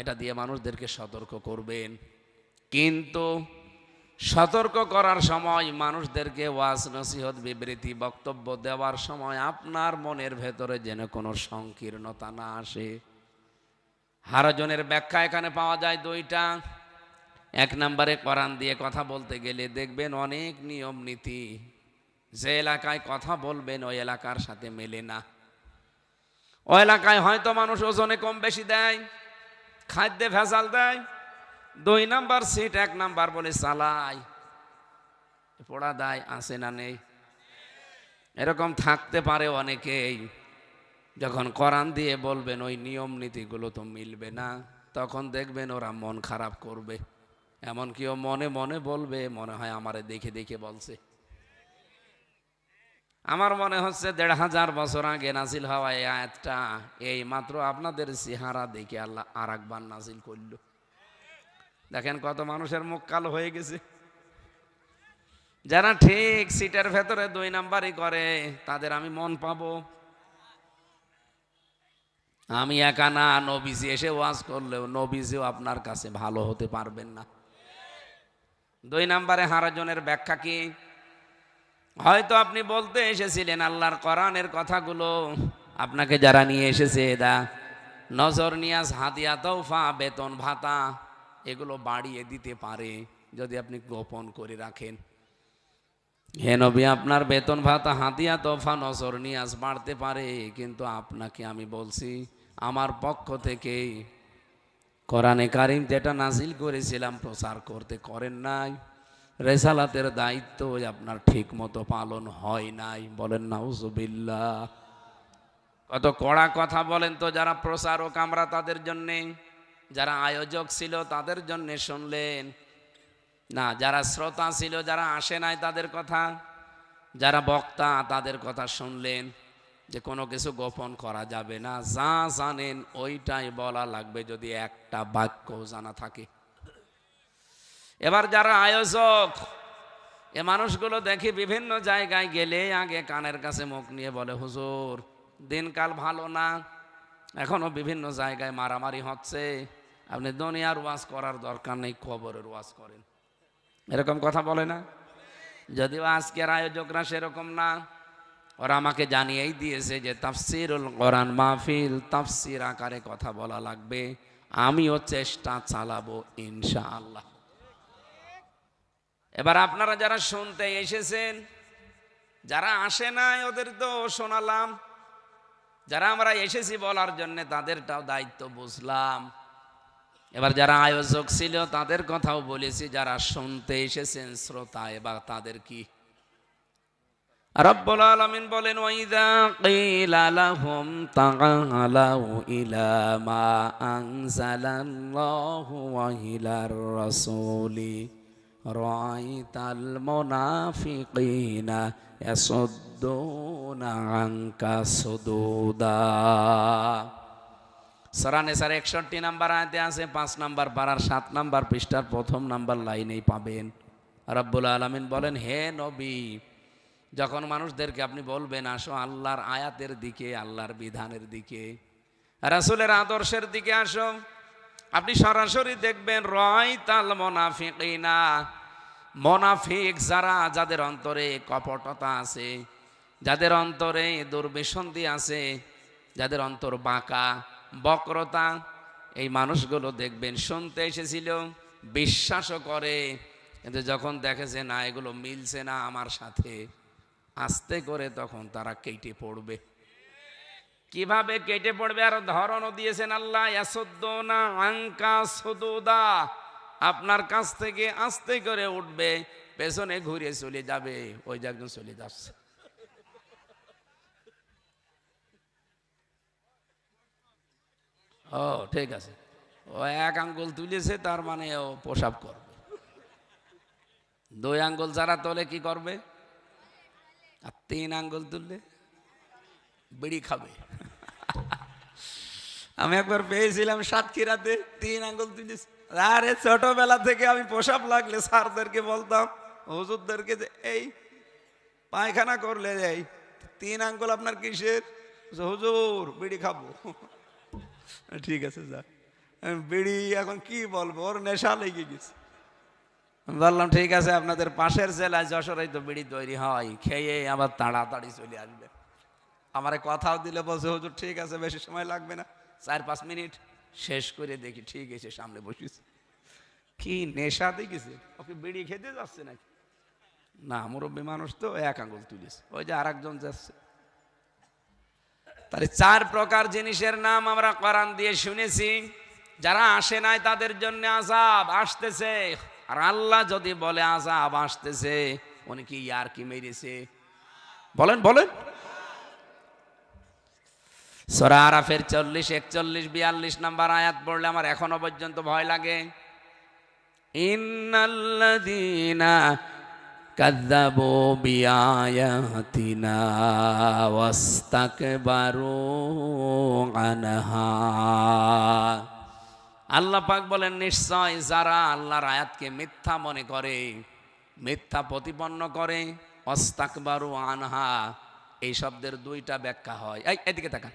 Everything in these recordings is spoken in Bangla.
এটা দিয়ে মানুষদেরকে সতর্ক করবেন, কিন্তু সতর্ক করার সময় মানুষদেরকে ওয়াজ নসিহত বিবৃতি বক্তব্য দেওয়ার সময় আপনার মনের ভেতরে যেন কোনো সংকীর্ণতা না আসে। হারজনের ব্যাখ্যা এখানে পাওয়া যায় দুইটা। এক নম্বরে কোরআন দিয়ে কথা বলতে গেলে দেখবেন অনেক নিয়ম নীতি যে এলাকায় কথা বলবেন ওই এলাকার সাথে মেলে না। ওই এলাকায় হয়তো মানুষ ওজনে কম বেশি দেয়, খাদ্যে ভেজাল দেয়, 2 নাম্বার সিট 1 নাম্বার বলে চালায়, পোড়া দায় আছে না নেই? এরকম থাকতে পারে অনেকেই। যখন কোরআন দিয়ে বলবেন ওই নিয়ম নীতিগুলো তো মিলবে না, তখন দেখবেন ওরা মন খারাপ করবে। এমন কেউ মনে মনে বলবে, মনে হয় আমারে দেখে দেখে বলছে। আমার মনে হচ্ছে 1500 বছর আগে নাজিল হওয়া এই আয়াতটা এই মাত্র আপনাদের চেহারা দেখে আল্লাহ আর একবার নাজিল করল। দেখেন কত মানুষের মুখ কালো হয়ে গেছে। যারা ঠিক সিটের ভেতরে 2 নাম্বারই করে তাদের আমি মন পাবো? আমি একা না, নবীজি এসে ওয়াজ করলেও নবীজিও আপনার কাছে ভালো হতে পারবেন না। 2 নাম্বারে হারাজনের ব্যাখ্যা কি? হয়তো আপনি বলতে এসেছিলেন আল্লাহর কোরআনের কথাগুলো, আপনাকে যারা নিয়ে এসেছে দা নজর নিয়াজ হাদিয়া তৌফা বেতন ভাতা এগুলো বাড়িয়ে দিতে পারে যদি আপনি গোপন করে রাখেন। হে নবী, আপনার বেতন ভাতা হাদিয়া তৌফা নজর নিয়াজ বাড়তে পারে, কিন্তু আপনাকে আমি বলছি আমার পক্ষ থেকে কোরআনে কারিম যেটা নাজিল করেছিলাম প্রচার করতে করেন নাই, রেসালাতের দায়িত্ব আপনার ঠিক মতো পালন হয় নাই। বলেন নাউজুবিল্লাহ। কত কড়া কথা বলেন তো। যারা প্রচারক আমরা তাদের জন্যে, যারা আয়োজক ছিল তাদের জন্যে শুনলেন না, যারা শ্রোতা ছিল যারা আসে নাই তাদের কথা, যারা বক্তা তাদের কথা শুনলেন যে কোনো কিছু গোপন করা যাবে না, যা জানেন ওইটাই বলা লাগবে যদি একটা বাক্য জানা থাকে। এবার যারা আয়োজক এ মানুষগুলো দেখি বিভিন্ন জায়গায় গেলে আগে কানের কাছে মুখ নিয়ে বলে, হুজুর দিনকাল ভালো না, এখনো বিভিন্ন জায়গায় মারামারি হচ্ছে, আপনি দুনিয়ার ওয়াজ করার দরকার নেই, কবরের ওয়াজ করেন। এরকম কথা বলে না? যদিও আজকের আয়োজকরা সেরকম না। ওরা আমাকে জানিয়েই দিয়েছে যে তাফসিরুল কোরআন মাহফিল তাফসির আকারে কথা বলা লাগবে, আমিও চেষ্টা চালাবো ইনশাআল্লাহ। এবার আপনারা যারা শুনতে এসেছেন, যারা আসে নাই ওদের তো শোনালাম, যারা আমরা এসেছি বলার জন্য তাদেরটাও দায়িত্ব বুঝলাম। এবার যারা আয়োজক ছিল তাদের কথাও বলেছি, যারা শুনতে এসেছেন শ্রোতা এবার তাদের কি? রব্বুল আলামিন বলেন, ওয়াইযা কিলা লাহুম তাআলাউ ইলা মা আনজালাল্লাহু ওয়া ইলার রাসূলি রাআইতাল মুনাফিকিনা ইয়াসুদ্দুনা আনকা সুদুদা। সূরা নিসার 61 নাম্বার আয়াতে আছে, 5 নাম্বার পারার 7 নাম্বার পৃষ্ঠার 1ম নাম্বার লাইনেই পাবেন। রব্বুল আলামিন বলেন, হে নবী, যখন মানুষদেরকে আপনি বলবেন আসো আল্লাহর আয়াতের দিকে, আল্লাহর বিধানের দিকে, রাসূলের আদর্শের দিকে আসো, আপনি সরাসরি দেখবেন রাআইতাল মুনাফিকিনা, মুনাফিক যারা, যাদের অন্তরে কপটতা আছে, যাদের অন্তরে দুর্বিসন্ধি আছে, যাদের অন্তর বাঁকা বক্রতা, এই মানুষগুলো দেখবেন শুনতে এসেছিল, বিশ্বাসও করে, কিন্তু যখন দেখেছে না এগুলো মিলছে না আমার সাথে, আস্তে করে তখন তারা কেটে পড়বে। কিভাবে কেটে পড়বে আর ধরনও দিয়েছেন আল্লাহ, ইয়াসুদ্দুনা আনকা সুদুদা, আপনার কাছ থেকে আস্তে করে উঠবে, পেছনে ঘুরে চলে যাবে, ওই যে একজন চলে যাচ্ছে। ও ঠিক আছে, ও 1 আঙ্গুল তুলেছে তার মানে ও প্রসাব করবে, 2 আঙ্গুল যারা তোলে কি করবে, আর 3 আঙ্গুল তুললে বিড়ি খাবে। আমি একবার পেয়েছিলাম সাতক্ষীরাতে, 3 আঙ্গুল তুলেছে। আরে ছোটবেলা থেকে আমি প্রসাব লাগলে স্যারদেরকে বলতাম, হুজুরদেরকে, যে এই পায়খানা করলে এই 3 আঙ্গুল আপনার কিসের? হুজুর বিড়ি খাবো। ঠিক আছে যা। বিড়ি এখন কি বলবো, ওর নেশা লেগে গেছে। বললাম ঠিক আছে, আপনাদের পাশের জেলায় যশোরেই তো বিড়ি তৈরি হয়, খেয়ে আবার তাড়াতাড়ি চলে আসবে। আমারে কথাও দিলে বলছে হুজুর ঠিক আছে, বেশি সময় লাগবে না, 4-5 মিনিট শেষ করে দেখি ঠিক আছে, সামনে বসিস। কি নেশা দেখেছে, ওকে বিড়ি খেতে যাচ্ছে নাকি? না, মুরব্বী মানুষ তো, এক আঙুল তুলেছে, ওই যে আরেকজন যাচ্ছে। তাহলে 4 প্রকার জিনিসের নাম আমরা কোরআন দিয়ে শুনেছি। যারা আসে নাই তাদের জন্য আযাব আসতেছে। আর আল্লাহ যদি বলে আযাব আসতেছে, উনি কি ইয়ার কি মেরেছে? বলেন বলেন। সূরা আরাফের 40, 41, 42 নাম্বার আয়াত পড়লে আমার এখনো পর্যন্ত ভয় লাগে। ইন্নাল্লাযীনা কাযযাবু বিআয়াতিনা ওয়াস্তাকবারু আনহা। আল্লাহ পাক বলেন, নিশ্চয় যারা আল্লাহর আয়াতকে মিথ্যা মনে করে, মিথ্যা প্রতিপন্ন করে, ওয়াস্তাকবারু আনহা, এই শব্দের 2টা ব্যাখ্যা হয়। এদিকে তাকান।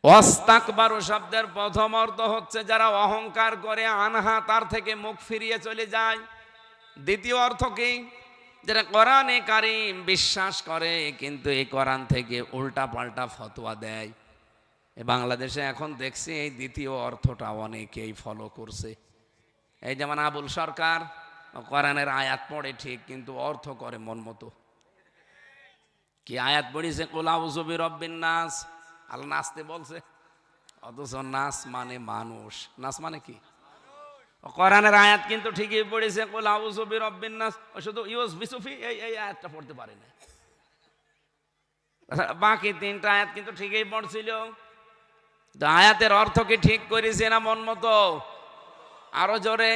ওয়াস্তাকবারু শব্দের প্রথম অর্থ হচ্ছে যারা অহংকার করে, আনহা তার থেকে মুখ ফিরিয়ে চলে যায়। দ্বিতীয় অর্থ কি? যারা কোরআনে কারীম বিশ্বাস করে কিন্তু এই কোরআন থেকে উল্টা পাল্টা ফতোয়া দেয়। বাংলাদেশে এখন দেখছি এই দ্বিতীয় অর্থটা অনেকেই ফলো করছে। এই যেমন আবুল সরকার, কোরআনের আয়াত পড়ে ঠিক কিন্তু অর্থ করে মন মতো। কি আয়াত পড়িছে, কুল আউযু বিরাব্বিন নাস, আল্লাহ নাচতে বলছে, অথচ নাচ মানে মানুষ। নাচ মানে কি? কোরআনের আয়াত কিন্তু ঠিকই পড়েছে, কুল আউযু বিরাব্বিন নাস, শুধু ইউস বিসুফি এই আয়াতটা পড়তে পারে না। বাকি 3টা আয়াত কিন্তু ঠিকই পড়ছিল। তো আয়াতের অর্থ কি ঠিক করেছে না মন মতো? আরো জোরে।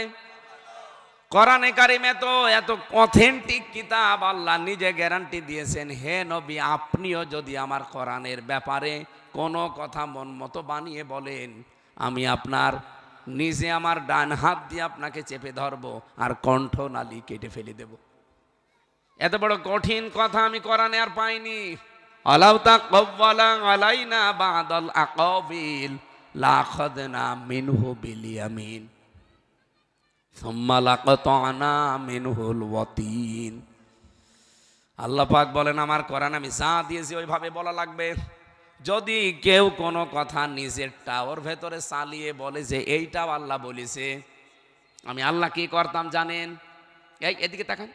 কোরআনে কারিমে তো এত অথেন্টিক কিতাব, আল্লাহ নিজে গ্যারান্টি দিয়েছেন, হে নবী আপনিও যদি আমার কোরআনের ব্যাপারে কোনো কথা মন মতো বানিয়ে বলেন, আমি আপনার নিজে আমার ডান হাত দিয়ে আপনাকে চেপে ধরবো আর কণ্ঠ নালী কেটে ফেলে দেব। এত বড় কঠিন কথা আমি কোরআনে আর পাইনি। আলাউ তাকাওয়ালা আলাইনা বাদাল আকাবিল লাখাদনা মিনহু বিল ইয়ামিন সুম্মা লাকাতানা মিনহুল ওয়াতিন। আল্লাহ পাক বলেন, আমার কোরআন আমি যা দিয়েছি ওইভাবে বলা লাগবে। যদি কেউ কোনো কথা নিজেরটা ওর ভেতরে চালিয়ে বলে যে এইটাও আল্লাহ বলেছে, আমি আল্লাহ কি করতাম জানেন? এদিকে তাকান।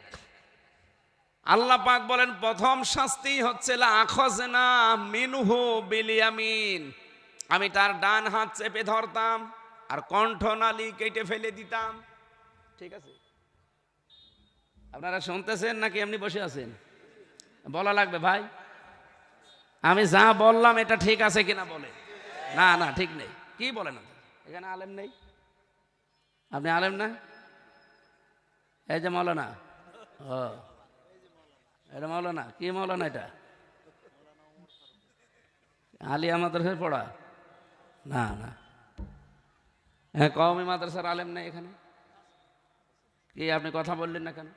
আল্লাহ পাক বলেন প্রথম শাস্তি হচ্ছে লাখাযনা মিনহু বিল ইয়ামিন, আমি তার ডান হাত চেপে ধরতাম আর কণ্ঠনালী কেটে ফেলে দিতাম। ঠিক আছে, আপনারা শুনতেছেন নাকি এমনি বসে আছেন? বলা লাগবে ভাই, আমি যা বললাম এটা ঠিক আছে কিনা বলে। না না ঠিক নেই। কি বলেন? এখানে আলেম নেই? আপনি আলেম না? এই যে মৌলানা, ও এটা মৌলানা, কি মৌলানা এটা? আলিয়া মাদ্রাসায় পড়া? না না, হ্যাঁ কওমি মাদ্রাসার আলেম নেই এখানে? কি আপনি কথা বললেন না কেন?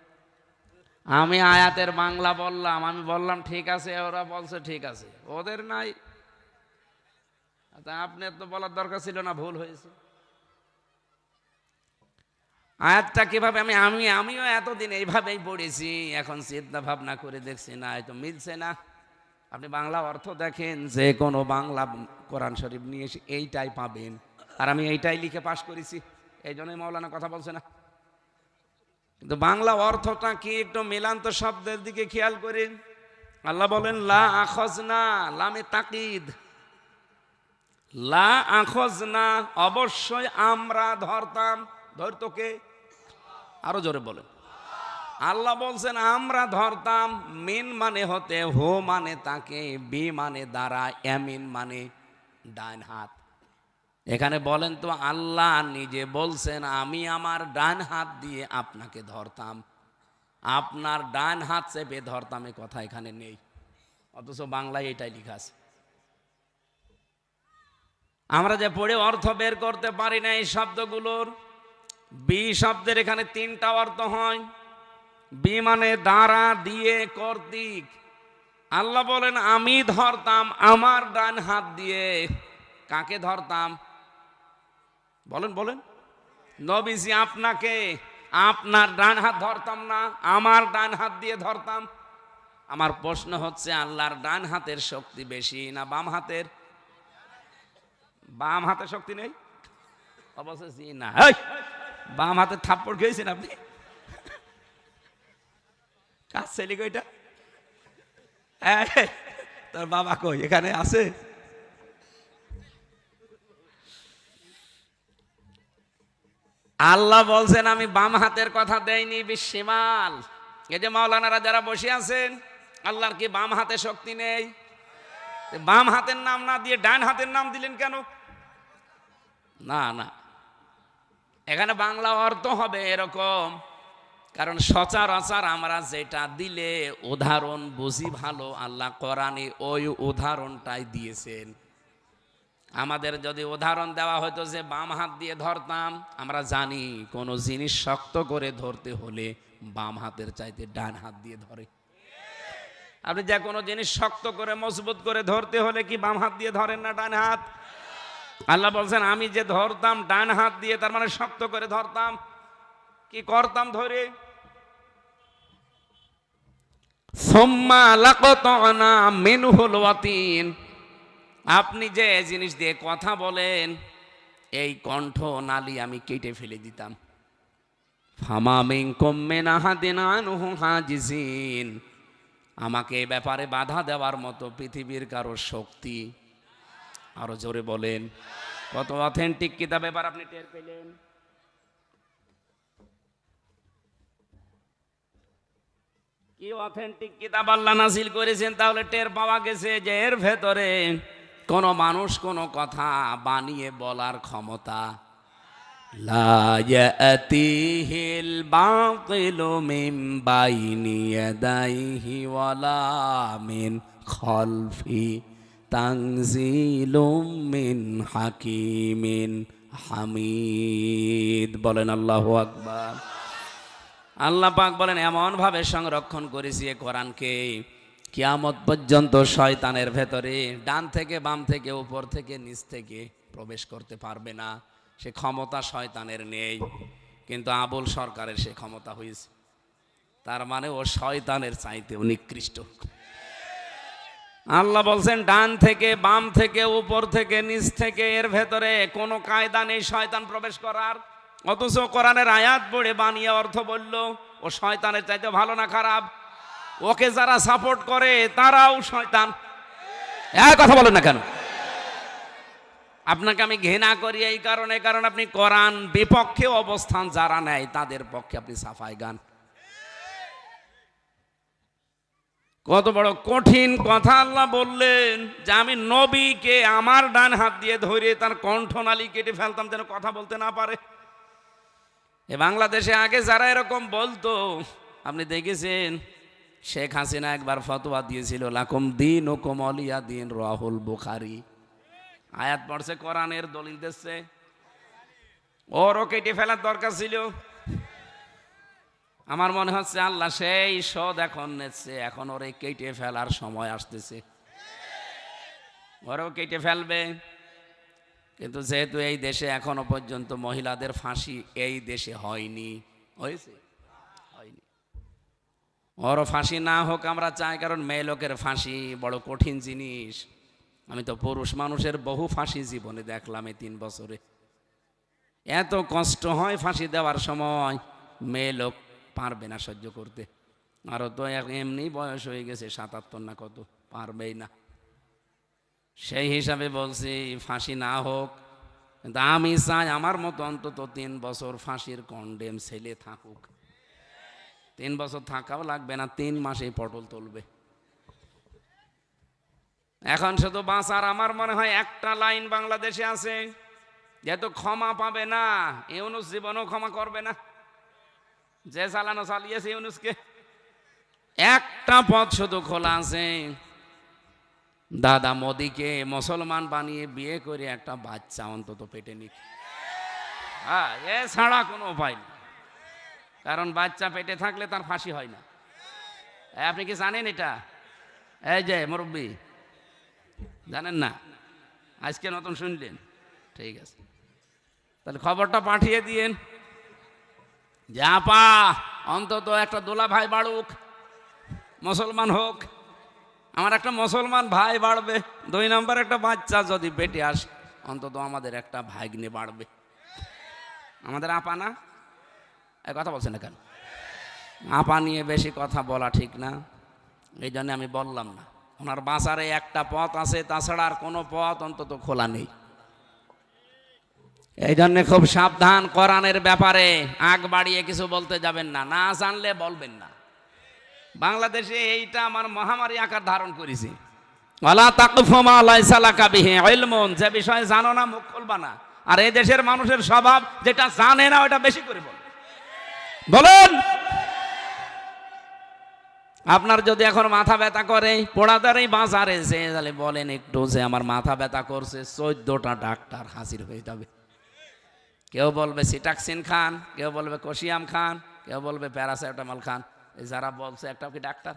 আমি আয়াতের বাংলা বললাম, আমি বললাম ঠিক আছে, ওরা বলছে ঠিক আছে, ওদের নাই। আপনি তো বলার দরকার ছিল না, ভুল হয়েছে। আয়াতটা কিভাবে আমিও এতদিন এইভাবেই পড়েছি, এখন চিন্তা ভাবনা করে দেখছি না এতো মিলছে না। আপনি বাংলা অর্থ দেখেন, যে কোনো বাংলা কোরআন শরীফ নিয়ে এসে এইটাই পাবেন, আর আমি এইটাই লিখে পাশ করেছি, এই জন্যই মাওলানা কথা বলছে না। কিন্তু বাংলা অর্থটা কি একটু মিলান্ত শব্দের দিকে খেয়াল করেন। আল্লাহ বলেন লা আখাযনা, লামে তাকিদ, লা আখাযনা, অবশ্যই আমরা ধরতাম। ধরতো কে? আরো জোরে বলেন। আল্লাহ বলছেন আমরা ধরতাম। মিন মানে হতে, হো মানে তাকে, বি মানে দ্বারা, এমিন মানে ডান হাত। এখানে বলেন তো, আল্লাহ নিজে বলছেন আমি আমার ডান হাত দিয়ে আপনাকে ধরতাম, আপনার ডান হাত চেপে ধরতাম, এ কথা এখানে নেই, অথচ বাংলায় এটাই লেখা আছে। আমরা যে পড়ে অর্থ বের করতে পারি না এই শব্দগুলোর। বি শব্দের এখানে 3টা অর্থ হয়। বি মানে দ্বারা, দিয়ে, কর্তৃক। আল্লাহ বলেন আমি ধরতাম আমার ডান হাত দিয়ে। কাকে ধরতাম? বলেন বলেন। নবীজি আপনাকে আপনার ডান হাত ধরতাম না, আমার ডান হাত দিয়ে ধরতাম। আমার প্রশ্ন হচ্ছে, আল্লাহর ডান হাতের শক্তি বেশি না বাম হাতের? বাম হাতের শক্তি নেই? অবশ্যই না। বাম হাতে থাপ্পড় খেয়েছেন আপনি? কাজ ছেলে কইটা? তোর বাবা কই, এখানে আছে? আল্লাহ বলছেন আমি বাম হাতের কথা দেইনি, বিশ্বমাল। এই যে মাওলানারা যারা বসে আছেন, আল্লাহর কি বাম হাতে শক্তি নেই? বাম হাতের নাম না দিয়ে ডান হাতের নাম দিলেন কেন? না না, এখানে বাংলা অর্থ হবে এরকম, কারণ সচরাচর আমরা যেটা দিলে উদাহরণ বুঝি ভালো, আল্লাহ কোরআনে ওই উদাহরণটাই দিয়েছেন। আমাদের যদি উদাহরণ দেওয়া হতো যে বাম হাত দিয়ে ধরতাম, আমরা জানি কোনো জিনিস শক্ত করে ধরতে হলে বাম হাতের চাইতে ডান হাত দিয়ে ধরে। আপনি যে কোনো জিনিস শক্ত করে মজবুত করে ধরতে হলে কি বাম হাত দিয়ে ধরেন না ডান হাত? আল্লাহ বলছেন আমি যে ধরতাম ডান হাত দিয়ে, তার মানে শক্ত করে ধরতাম। কি করতাম ধরে? সুম্মা লাকাতানা মিনহুল ওয়াতিন, আপনি যে জিনিস দিয়ে কথা বলেন এই কণ্ঠ নালী আমি কেটে ফেলে দিতাম। ফামা মিনকুম মিন আহাদিন আনহু হাজিজিন, আমাকে এই ব্যাপারে বাধা দেওয়ার মতো পৃথিবীর কারো শক্তি। আরো জোরে বলেন। কত অথেন্টিক কিতাব এবার আপনি টের পেলেন। কি অথেন্টিক কিতাব আল্লাহ নাযিল করেছেন, তাহলে টের পাওয়া গেছে যে এর ভেতরে কোন মানুষ কোন কথা বানিয়ে বলার ক্ষমতা। লা ইয়াতিহিল বাতিলু মিন বাইনি ইয়াদাইহি ওয়ালা মিন খালফি তানজিলুম মিন হাকিমিন হামিদ। বলেন আল্লাহু আকবার। আল্লাহ পাক বলেন এমন ভাবে সংরক্ষণ করেছি এ কোরআনকে, কিয়ামত পর্যন্ত শয়তানের ভেতরে ডান থেকে বাম থেকে উপর থেকে নিচ থেকে প্রবেশ করতে পারবে না। সে ক্ষমতা শয়তানের নেই, কিন্তু আবুল সরকারের সে ক্ষমতা হয়েছে। তার মানে ও শয়তানের চাইতেও নিকৃষ্ট। আল্লাহ বলছেন ডান থেকে বাম থেকে উপর থেকে নিচ থেকে এর ভেতরে কোনো কায়দা নেই শয়তান প্রবেশ করার। অথচ কোরআনের আয়াত পড়ে বানিয়ে অর্থ বলল ও শয়তানের চাইতে ভালো না খারাপ? ওকে যারা সাপোর্ট করে তারাও শয়তান। কথা বলেন না কেন? আপনাকে আমি ঘৃণা করি এই কারণে, কারণ আপনি কোরআন বিপক্ষে অবস্থান যারা নেয় তাদের পক্ষে আপনি সাফাই গান। কত বড় কঠিন কথা আল্লাহ বললেন যে আমি নবীকে আমার ডান হাত দিয়ে ধরে তার কণ্ঠনালী কেটে ফেলতাম যেন কথা বলতে না পারে। এ বাংলাদেশে আগে যারা এরকম বলতো আপনি দেখেছেন, শেখ হাসিনা একবার ফতোয়া দিয়েছিল লাকুম দীনুকুম ওয়ালিয়া দীন, রাহুল বুখারী। আয়াত পড়ছে, কোরআনের দলিল দিচ্ছে, ওরও কেটে ফেলার দরকার ছিল। আমার মনে হচ্ছে আল্লাহ সেই সদ এখন নিচ্ছে, এখন ওরে কেটে ফেলার সময় আসতেছে, ওরেও কেটে ফেলবে। কিন্তু যেহেতু এই দেশে এখনো পর্যন্ত মহিলাদের ফাঁসি এই দেশে হয়নি, হয়েছে? হয়নি। ওরও ফাঁসি না হোক আমরা চাই, কারণ মেয়ে লোকের ফাঁসি বড় কঠিন জিনিস। আমি তো পুরুষ মানুষের বহু ফাঁসি জীবনে দেখলাম এই 3 বছরে। এত কষ্ট হয় ফাঁসি দেওয়ার সময়, মেয়ে লোক পারবে না সহ্য করতে। আরও তো এমনি বয়স হয়ে গেছে 77 না কত, পারবেই না। সেই হিসাবে বলছি ফাঁসি না হোক, কিন্তু আমি চাই আমার মতো অন্তত 3 বছর ফাঁসির কন্ডেম ছেলে থাকুক। 3 বছর থাকাও লাগবে না, 3 মাসেই পটল তুলবে। এখন শুধু বাঁচার আমার মনে হয় একটা লাইন বাংলাদেশে আছে, যেহেতু ক্ষমা পাবে না, ইউনূস জীবনও ক্ষমা করবে না। যে চালানো চালিয়েছে ইউনূসকে, একটা পথ শুধু খোলা আছে, দাদা মোদিকে মুসলমান বানিয়ে বিয়ে করে একটা বাচ্চা অন্তত পেটে নিক। হ্যাঁ, এছাড়া কোনো উপায় নেই, কারণ বাচ্চা পেটে থাকলে তার ফাঁসি হয় না। আপনি কি জানেন এটা? এই যে মুরব্বী, জানেন না? আজকে নতুন শুনলেন? ঠিক আছে। তা তাহলে খবরটা পাঠিয়ে দিয়েন যে আপা অন্তত একটা দোলা ভাই বাড়ুক, মুসলমান হোক, আমার একটা মুসলমান ভাই বাড়বে। 2 নম্বর একটা বাচ্চা যদি পেটে আসে অন্তত আমাদের একটা ভাগ্নে বাড়বে। আমাদের আপা না, এই কথা বলছেন না কেন? আপা নিয়ে বেশি কথা বলা ঠিক না, এই জন্য আমি বললাম না। ওনার বাঁচারে একটা পথ আছে, তাছাড়া আর কোনো পথ অন্তত খোলা নেই। এই জন্য খুব সাবধান, কোরআনের ব্যাপারে আগ বাড়িয়ে কিছু বলতে যাবেন না, না জানলে বলবেন না। বাংলাদেশে এইটা আমার মহামারী আকার ধারণ করেছে। ওয়ালা তাকফু মা লাইসা লাকা বিহি ইলমুন, যে বিষয়ে জানো না মুখ খুলবা না। আর এই দেশের মানুষের স্বভাব, যেটা জানে না ওটা বেশি করে বলে। বলেন, আপনার যদি এখন মাথা ব্যথা করে, পোড়াদারেই বাজারে যে তাহলে বলেন একটু যে আমার মাথা ব্যথা করছে, 14টা ডাক্তার হাজির হয়ে যাবে। কেউ বলবে সিটাক্সিন খান, কেউ বলবে কোশিয়াম খান, কেউ বলবে প্যারাসিটামল খান। এই যারা বলছে একটাও কি ডাক্তার?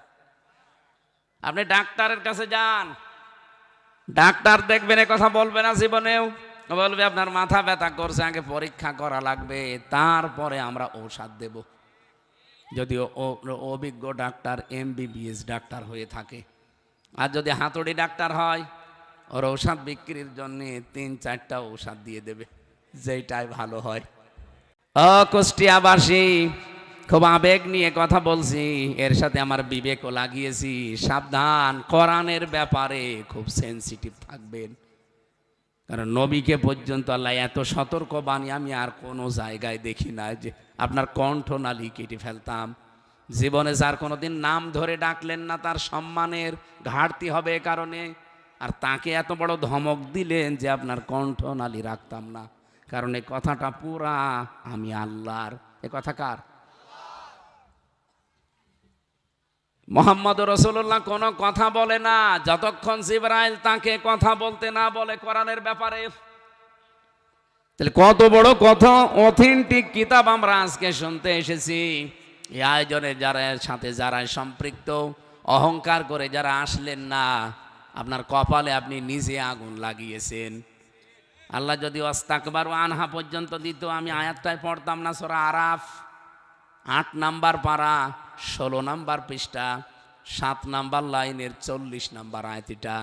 আপনি ডাক্তারের কাছে যান, ডাক্তার দেখবেন এ কথা বলবে না জীবনেও। বলবে আপনার মাথা ব্যথা করছে, আগে পরীক্ষা করা লাগবে, তারপরে আমরা ঔষধ দেব। যদিও অভিজ্ঞ ডাক্তার MBBS ডাক্তার হয়ে থাকে। আর যদি হাতুড়ি ডাক্তার হয়, ওর ঔষধ বিক্রির জন্য 3-4টা ঔষধ দিয়ে দেবে, যেটাই ভালো হয়। কুষ্টিয়াবাসী, খুব আবেগ নিয়ে কথা বলছি, এর সাথে আমার বিবেকও লাগিয়েছি। সাবধান, কোরআনের ব্যাপারে খুব সেনসিটিভ থাকবেন। কারণ নবীকে পর্যন্ত আল্লাহ এত সতর্ক বাণী আমি আর কোনো জায়গায় দেখি না যে আপনার কণ্ঠনালী কেটে ফেলতাম। জীবনে যার কোনোদিন নাম ধরে ডাকলেন না, তার সম্মানের ঘাটতি হবে এ কারণে। আর তাকে এত বড় ধমক দিলেন যে আপনার কণ্ঠনালী রাখতাম না। কারণ এই কথাটা পুরা আমি আল্লাহর। এ কথা কার? মুহাম্মদ রাসূলুল্লাহ কোনো কথা বলে না যতক্ষণ জিবরাইল তাকে কথা বলতে না বলে কোরআনের ব্যাপারে। তাহলে কত বড় কথা, অথেন্টিক কিতাব আমরা আজকে শুনতে এসেছি। এই আয়োজনে যারা সাথে যারা সম্পৃক্ত, অহংকার করে যারা আসলেন না, আপনার কপালে আপনি নিজে আগুন লাগিয়েছেন। আল্লাহ যদি ওয়াস্তাকবারু আনহা পর্যন্ত দিত, আমি আয়াতটাই পড়তাম না। সূরা আরাফ 8 নাম্বার পারা 16 নাম্বার পৃষ্ঠা 7 নাম্বার লাইনের 40 নাম্বার আয়াতটা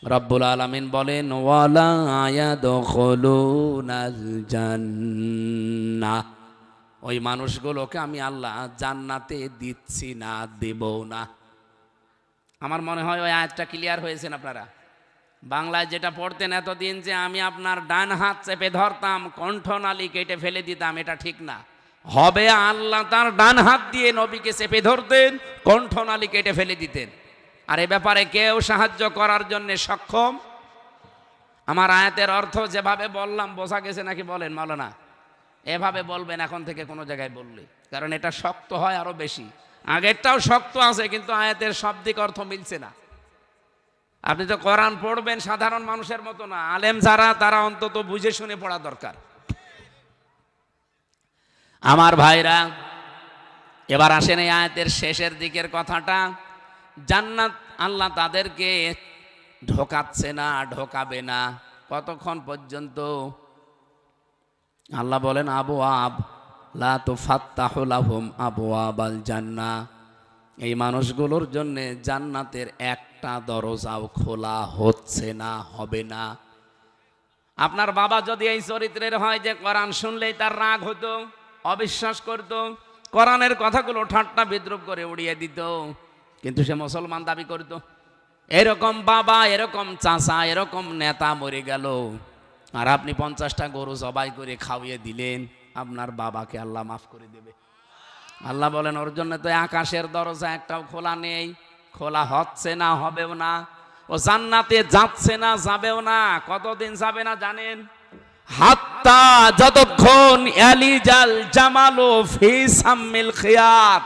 রব্বুল আলামিন বলেন, ওয়ালা ইয়াদখুলুনাল জান্নাহ, ওই মানুষগুলোকে আমি আল্লাহ জান্নাতে দিচ্ছি না, দেব না। আমার মনে হয় ওই আয়াতটা ক্লিয়ার হয়েছেন আপনারা। বাংলায় যেটা পড়তেন এতদিন যে আমি আপনার ডান হাত চেপে ধরতাম, কণ্ঠনালী কেটে ফেলে দিতাম, এটা ঠিক না। হবে আল্লাহ তার ডান হাত দিয়ে নবীকে চেপে ধরতেন, কণ্ঠনালী কেটে ফেলে দিতেন। আর এ ব্যাপারে কেউ সাহায্য করার জন্য সক্ষম? আমার আয়াতের অর্থ যেভাবে বললাম বোঝা গেছে নাকি বলেন মাওলানা? এভাবে বলবেন এখন থেকে কোনো জায়গায় বললে, কারণ এটা শক্ত হয় আরো বেশি। আগেরটাও শক্ত আছে, কিন্তু আয়াতের শাব্দিক অর্থ মিলছে না। আপনি তো কোরআন পড়বেন সাধারণ মানুষের মতো না, আলেম যারা তারা অন্তত বুঝে শুনে পড়া দরকার। আমার ভাইরা, এবার আসেন এই আয়াতের শেষের দিকের কথাটা। জান্নাত আল্লাহ তাদেরকে ঢোকাচ্ছে না, ঢোকাবে না। কতক্ষণ পর্যন্ত? আল্লাহ বলেন, আবওয়াব লা তুফাত্তাহু লাহুম আবওয়াবাল জান্নাহ, এই মানুষগুলোর জন্য জান্নাতের একটা দরজাও খোলা হচ্ছে না, হবে না। আপনার বাবা যদি এই চরিত্রের হয় যে কোরআন শুনলেই তার রাগ হতো, অবিশ্বাস করত, কোরআনের কথাগুলো ঠাট্টা বিদ্রুপ করে উড়িয়ে দিত, কিন্তু সে মুসলমান দাবি করত, এরকম বাবা, এরকম চাচা, এরকম নেতা মরে গেল, আর আপনি 50টা গরু জবাই করে খাওয়িয়ে দিলেন, আপনার বাবাকে আল্লাহ মাফ করে দেবে। আল্লাহ বলেন, ওর জন্য তো আকাশের দরজা একটাও খোলা নেই, খোলা হচ্ছে না, হবেও না। ও জান্নাতে যাচ্ছে না, যাবেও না। কতদিন যাবে না জানেন? হাত্তা, যতক্ষণ ইয়ালিজাল জামালু ফি সাম্মিল খিয়াত,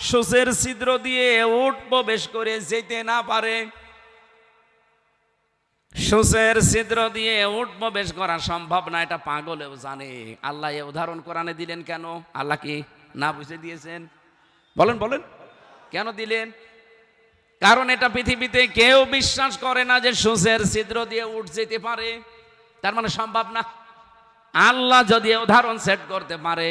সূচের ছিদ্র দিয়ে উট প্রবেশ করে যেতে না পারে। সূচের ছিদ্র দিয়ে উট প্রবেশ করা সম্ভব না, এটা পাগলেও জানে। আল্লাহ এ উদাহরণ কোরআনে দিলেন কেন? আল্লাহ কি না বুঝে দিয়েছেন? বলেন বলেন, কেন দিলেন? কারণ এটা পৃথিবীতে কেউ বিশ্বাস করে না যে সূচের ছিদ্র দিয়ে উট যেতে পারে, তার মানে সম্ভব না। আল্লাহ যদি উদাহরণ সেট করতে পারে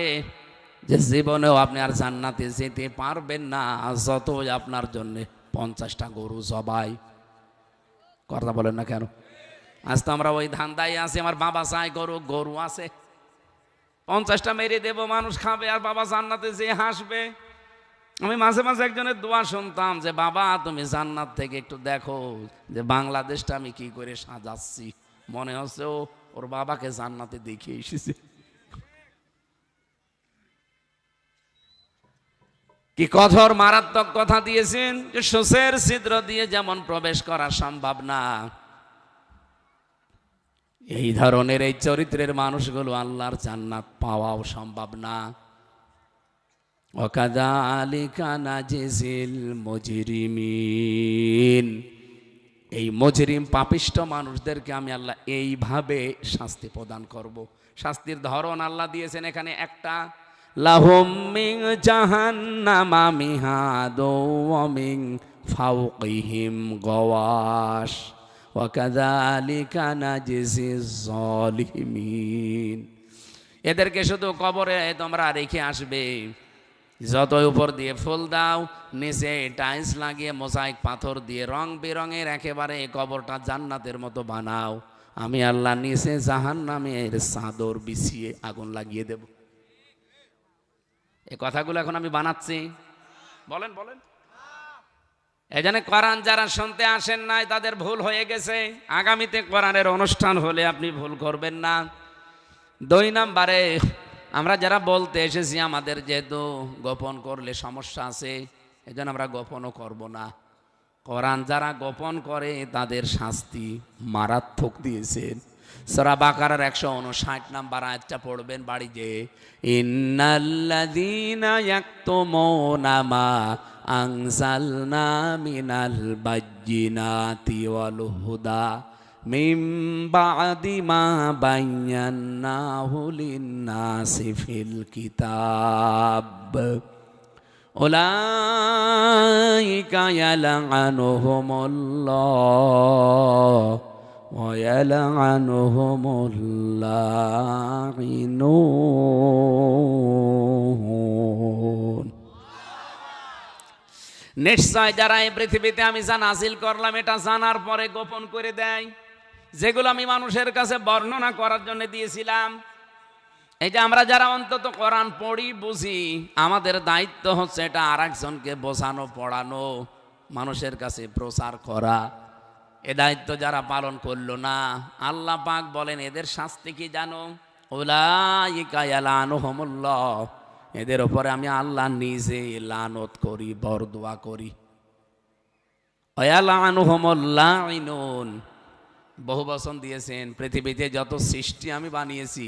যে জীবনেও আপনি আর জান্নাতে যেতে পারবেন না যতই আপনার জন্য 50টা গরু জবাই, কথা বলেন না কেন? আজ তো আমরা ওই ধান্দায় আছি, আমার বাবা চাই গরু, গরু আছে 50টা মেরে দেব, মানুষ খাবে আর বাবা জান্নাতে যেয়ে হাসবে। আমি মাঝে মাঝে একজনের দোয়া শুনতাম যে বাবা তুমি জান্নাত থেকে একটু দেখো যে বাংলাদেশটা আমি কি করে সাজাচ্ছি, মনে হচ্ছে ও ওর বাবাকে জান্নাতে দেখিয়ে এসেছে। কি কঠোর মারাত্মক কথা দিয়েছেন যে সূচের ছিদ্র দিয়ে যেমন প্রবেশ করা সম্ভব না, এই ধরনের এই চরিত্রের মানুষগুলো আল্লাহর জান্নাত পাওয়াও সম্ভব না। ওয়াকাযালিকা নাজিজিল মুজরিমিন, এই মুজরিম পাপিষ্ঠ মানুষদেরকে আমি আল্লাহ এইভাবে শাস্তি প্রদান করব। শাস্তির ধরন আল্লাহ দিয়েছেন এখানে একটা, লাহুম মিন জাহান্নামা মিহাদু ওয়া মিন ফাওকিহিম গাওয়াশ ওয়াকাযালিকা নাজিজিজ জালিমিন। এদেরকে শুধু কবরে তোমরা রেখে আসবে, যতই উপর দিয়ে ফুল দাও, নিচে টাইলস লাগিয়ে মোজাইক পাথর দিয়ে রং বেরঙের একেবারে কবরটা জান্নাতের মতো বানাও, আমি আল্লাহ নিচে জাহান্নামের চাদর বিছিয়ে আগুন লাগিয়ে দেব। এই কথাগুলো এখন আমি বানাচ্ছি, বলেন বলেন। এই জন্য কোরআন যারা শুনতে আসেন নাই তাদের ভুল হয়ে গেছে, আগামীতে কোরআনের অনুষ্ঠান হলে আপনি ভুল করবেন না। 2 নম্বরে, আমরা যারা বলতে এসেছি আমাদের যেহেতু গোপন করলে সমস্যা আছে, এজন্য আমরা গোপনও করব না। কোরআন যারা গোপন করে তাদের শাস্তি মারাত্মক দিয়েছেন। সূরা বাকারার 159 নম্বর আয়াতটা পড়বেন বাড়িতে, ইন্নাল্লাযীনা ইয়াকতুমুনা মা আনজালনা মিনাল বায়্যিনাতি ওয়াল হুদা মিন বা'দি মা বায়্যানাহু লিন-নাসি ফিল কিতাব উলাইকা ইয়ালআনুহুমুল্লাহ ওয়া ইয়ালআনুহুমুল লাঈনুন। নিশ্চয় যারা এই পৃথিবীতে আমি যা নাজিল করলাম এটা জানার পরে গোপন করে দেয়, যেগুলো আমি মানুষের কাছে বর্ণনা করার জন্য দিয়েছিলাম, এই যে আমরা যারা অন্তত কোরআন পড়ি বুঝি, আমাদের দায়িত্ব হচ্ছে এটা আরেকজনকে বোঝানো, পড়ানো, মানুষের কাছে প্রচার করা। এ দায়িত্ব যারা পালন করলো না, আল্লাহ পাক বলেন এদের শাস্তি কি জানো? উলাইকা ইয়ালআনুহুমুল্লাহ, এদের উপরে আমি আল্লাহ নিজে লানত করি, বরদোয়া করি। ওয়া ইয়ালআনুহুমুল লাঈনুন, বহু বচন দিয়েছেন, পৃথিবীতে যত সৃষ্টি আমি বানিয়েছি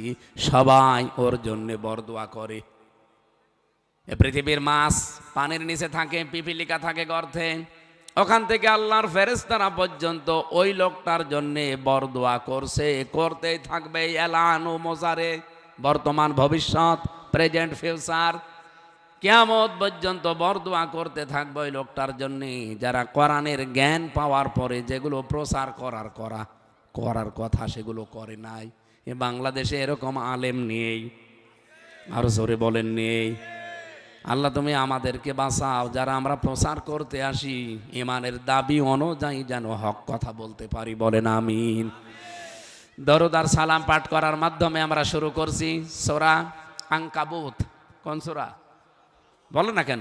সবাই ওর জন্য বরদোয়া করে। এ পৃথিবীর মাছ পানির নিচে থাকে, পিপিলিকা থাকে গর্তে, ওখান থেকে আল্লাহর ফেরেশতারা পর্যন্ত ওই লোকটার জন্য বরদোয়া করছে, করতেই থাকবে। এলানু মোজারে, বর্তমান ভবিষ্যৎ, প্রেজেন্ট ফিউচার, কিয়ামত পর্যন্ত বরদোয়া করতে থাকবে ওই লোকটার জন্য যারা কোরআনের জ্ঞান পাওয়ার পরে যেগুলো প্রচার করার কথা সেগুলো করে নাই। এ বাংলাদেশে এরকম আলেম নেই, আরো জোরে বলেন নেই। আল্লাহ তুমি আমাদেরকে বাঁচাও, যারা আমরা প্রচার করতে আসি ইমানের দাবি অনুযায়ী যেন হক কথা বলতে পারি, বলেন আমিন। দরুদ আর সালাম পাঠ করার মাধ্যমে আমরা শুরু করছি সূরা আনকাবুত। কোন সূরা বলো না কেন?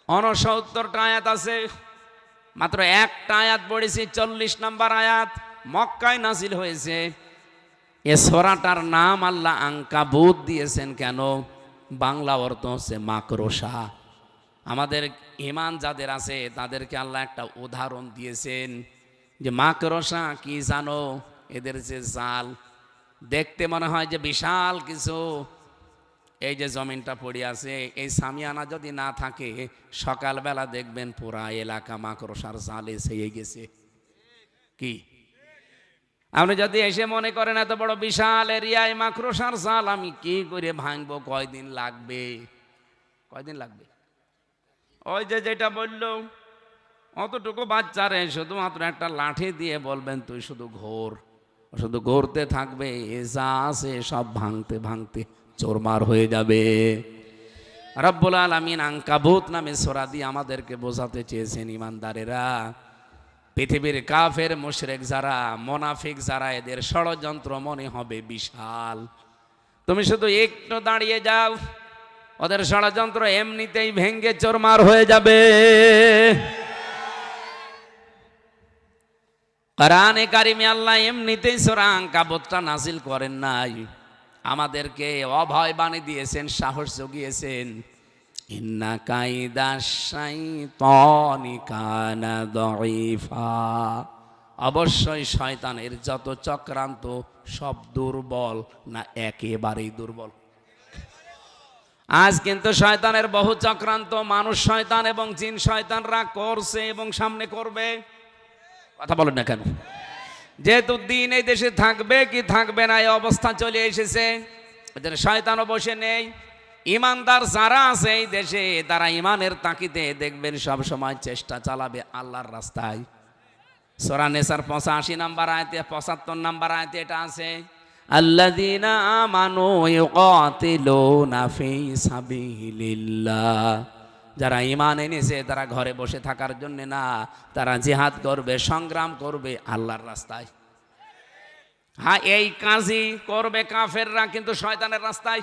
69টা আয়াত আছে, মাত্র একটা আয়াত পড়েছি, 40 নম্বর আয়াত, মক্কায় নাজিল হয়েছে। এ সূরাটার নাম আল্লাহ আনকাবুত দিয়েছেন কেন? বাংলা অর্থ হচ্ছে মাকড়সা। আমাদের ঈমান যাদের আছে তাদেরকে আল্লাহ একটা উদাহরণ দিয়েছেন যে মাকড়সা কি জানো? এদের যে জাল দেখতে মনে হয় যে বিশাল কিছু, এই যে জমিনটা পড়ে আছে, এই সামিয়ানা যদি না থাকে সকালবেলা দেখবেন পুরা এলাকা মাকড়সার জালে ছেয়ে গেছে। কি আপনি যদি এসে মনে করেন এত বড় বিশাল এরিয়ায় মাকড়সার জাল আমি কি করে ভাঙবো, কয়দিন লাগবে? কয়দিন লাগবে? ওই যে যেটা বললো, অতটুকু বাচ্চারে শুধুমাত্র একটা লাঠি দিয়ে বলবেন তুই শুধু ঘোর, শুধু ঘুরতে থাকবে, যা আছে সব ভাঙতে ভাঙতে চোরমার হয়ে যাবে। রব্বুল আলামিন আনকাবুত নামে সূরা দিয়ে আমাদেরকে বোঝাতে চেয়েছেন, ইমানদারেরা, পৃথিবীর কাফের মুশরিক যারা, মুনাফিক যারা, এদের ষড়যন্ত্র মনে হবে বিশাল। তুমি শুধু একটু দাঁড়িয়ে যাও, ওদের ষড়যন্ত্র এমনিতেই ভেঙ্গে চোরমার হয়ে যাবে। কোরআনে কারিমে আল্লাহ এমনিতেই সূরা আনকাবুতটা নাজিল করেন নাই, আমাদেরকে অভয় বাণী দিয়েছেন, সাহস জুগিয়েছেন। ইন্না কাইদা শাইতানি কানা দাঈফা, অবশ্যই শয়তানের যত চক্রান্ত সব দুর্বল, না একেবারেই দুর্বল। আজ কিন্তু শয়তানের বহু চক্রান্ত মানুষ শয়তান এবং জিন শয়তানরা করছে এবং সামনে করবে। কথা বলেন না কেন? যেহেতু দিন এই দেশে থাকবে কি থাকবে না, এই অবস্থা চলে এসেছে, এদের শয়তানও বসে নেই। ইমানদার যারা আছে এই দেশে, তারা ইমানের তাকিদে দেখবেন সব সময় চেষ্টা চালাবে আল্লাহর রাস্তায়। সূরা নিসার 85 নম্বর আয়াতে, 75 নম্বর আয়াতে এটা আছে, আল্লাযীনা আমানু ইউকাতিলুনা ফি সাবিলিল্লাহ, যারা ঈমান এনেছে তারা ঘরে বসে থাকার জন্য না, তারা জিহাদ করবে, সংগ্রাম করবে আল্লাহর রাস্তায়। হ্যাঁ, এই কাজই করবে কাফেররা, কিন্তু শয়তানের রাস্তায়।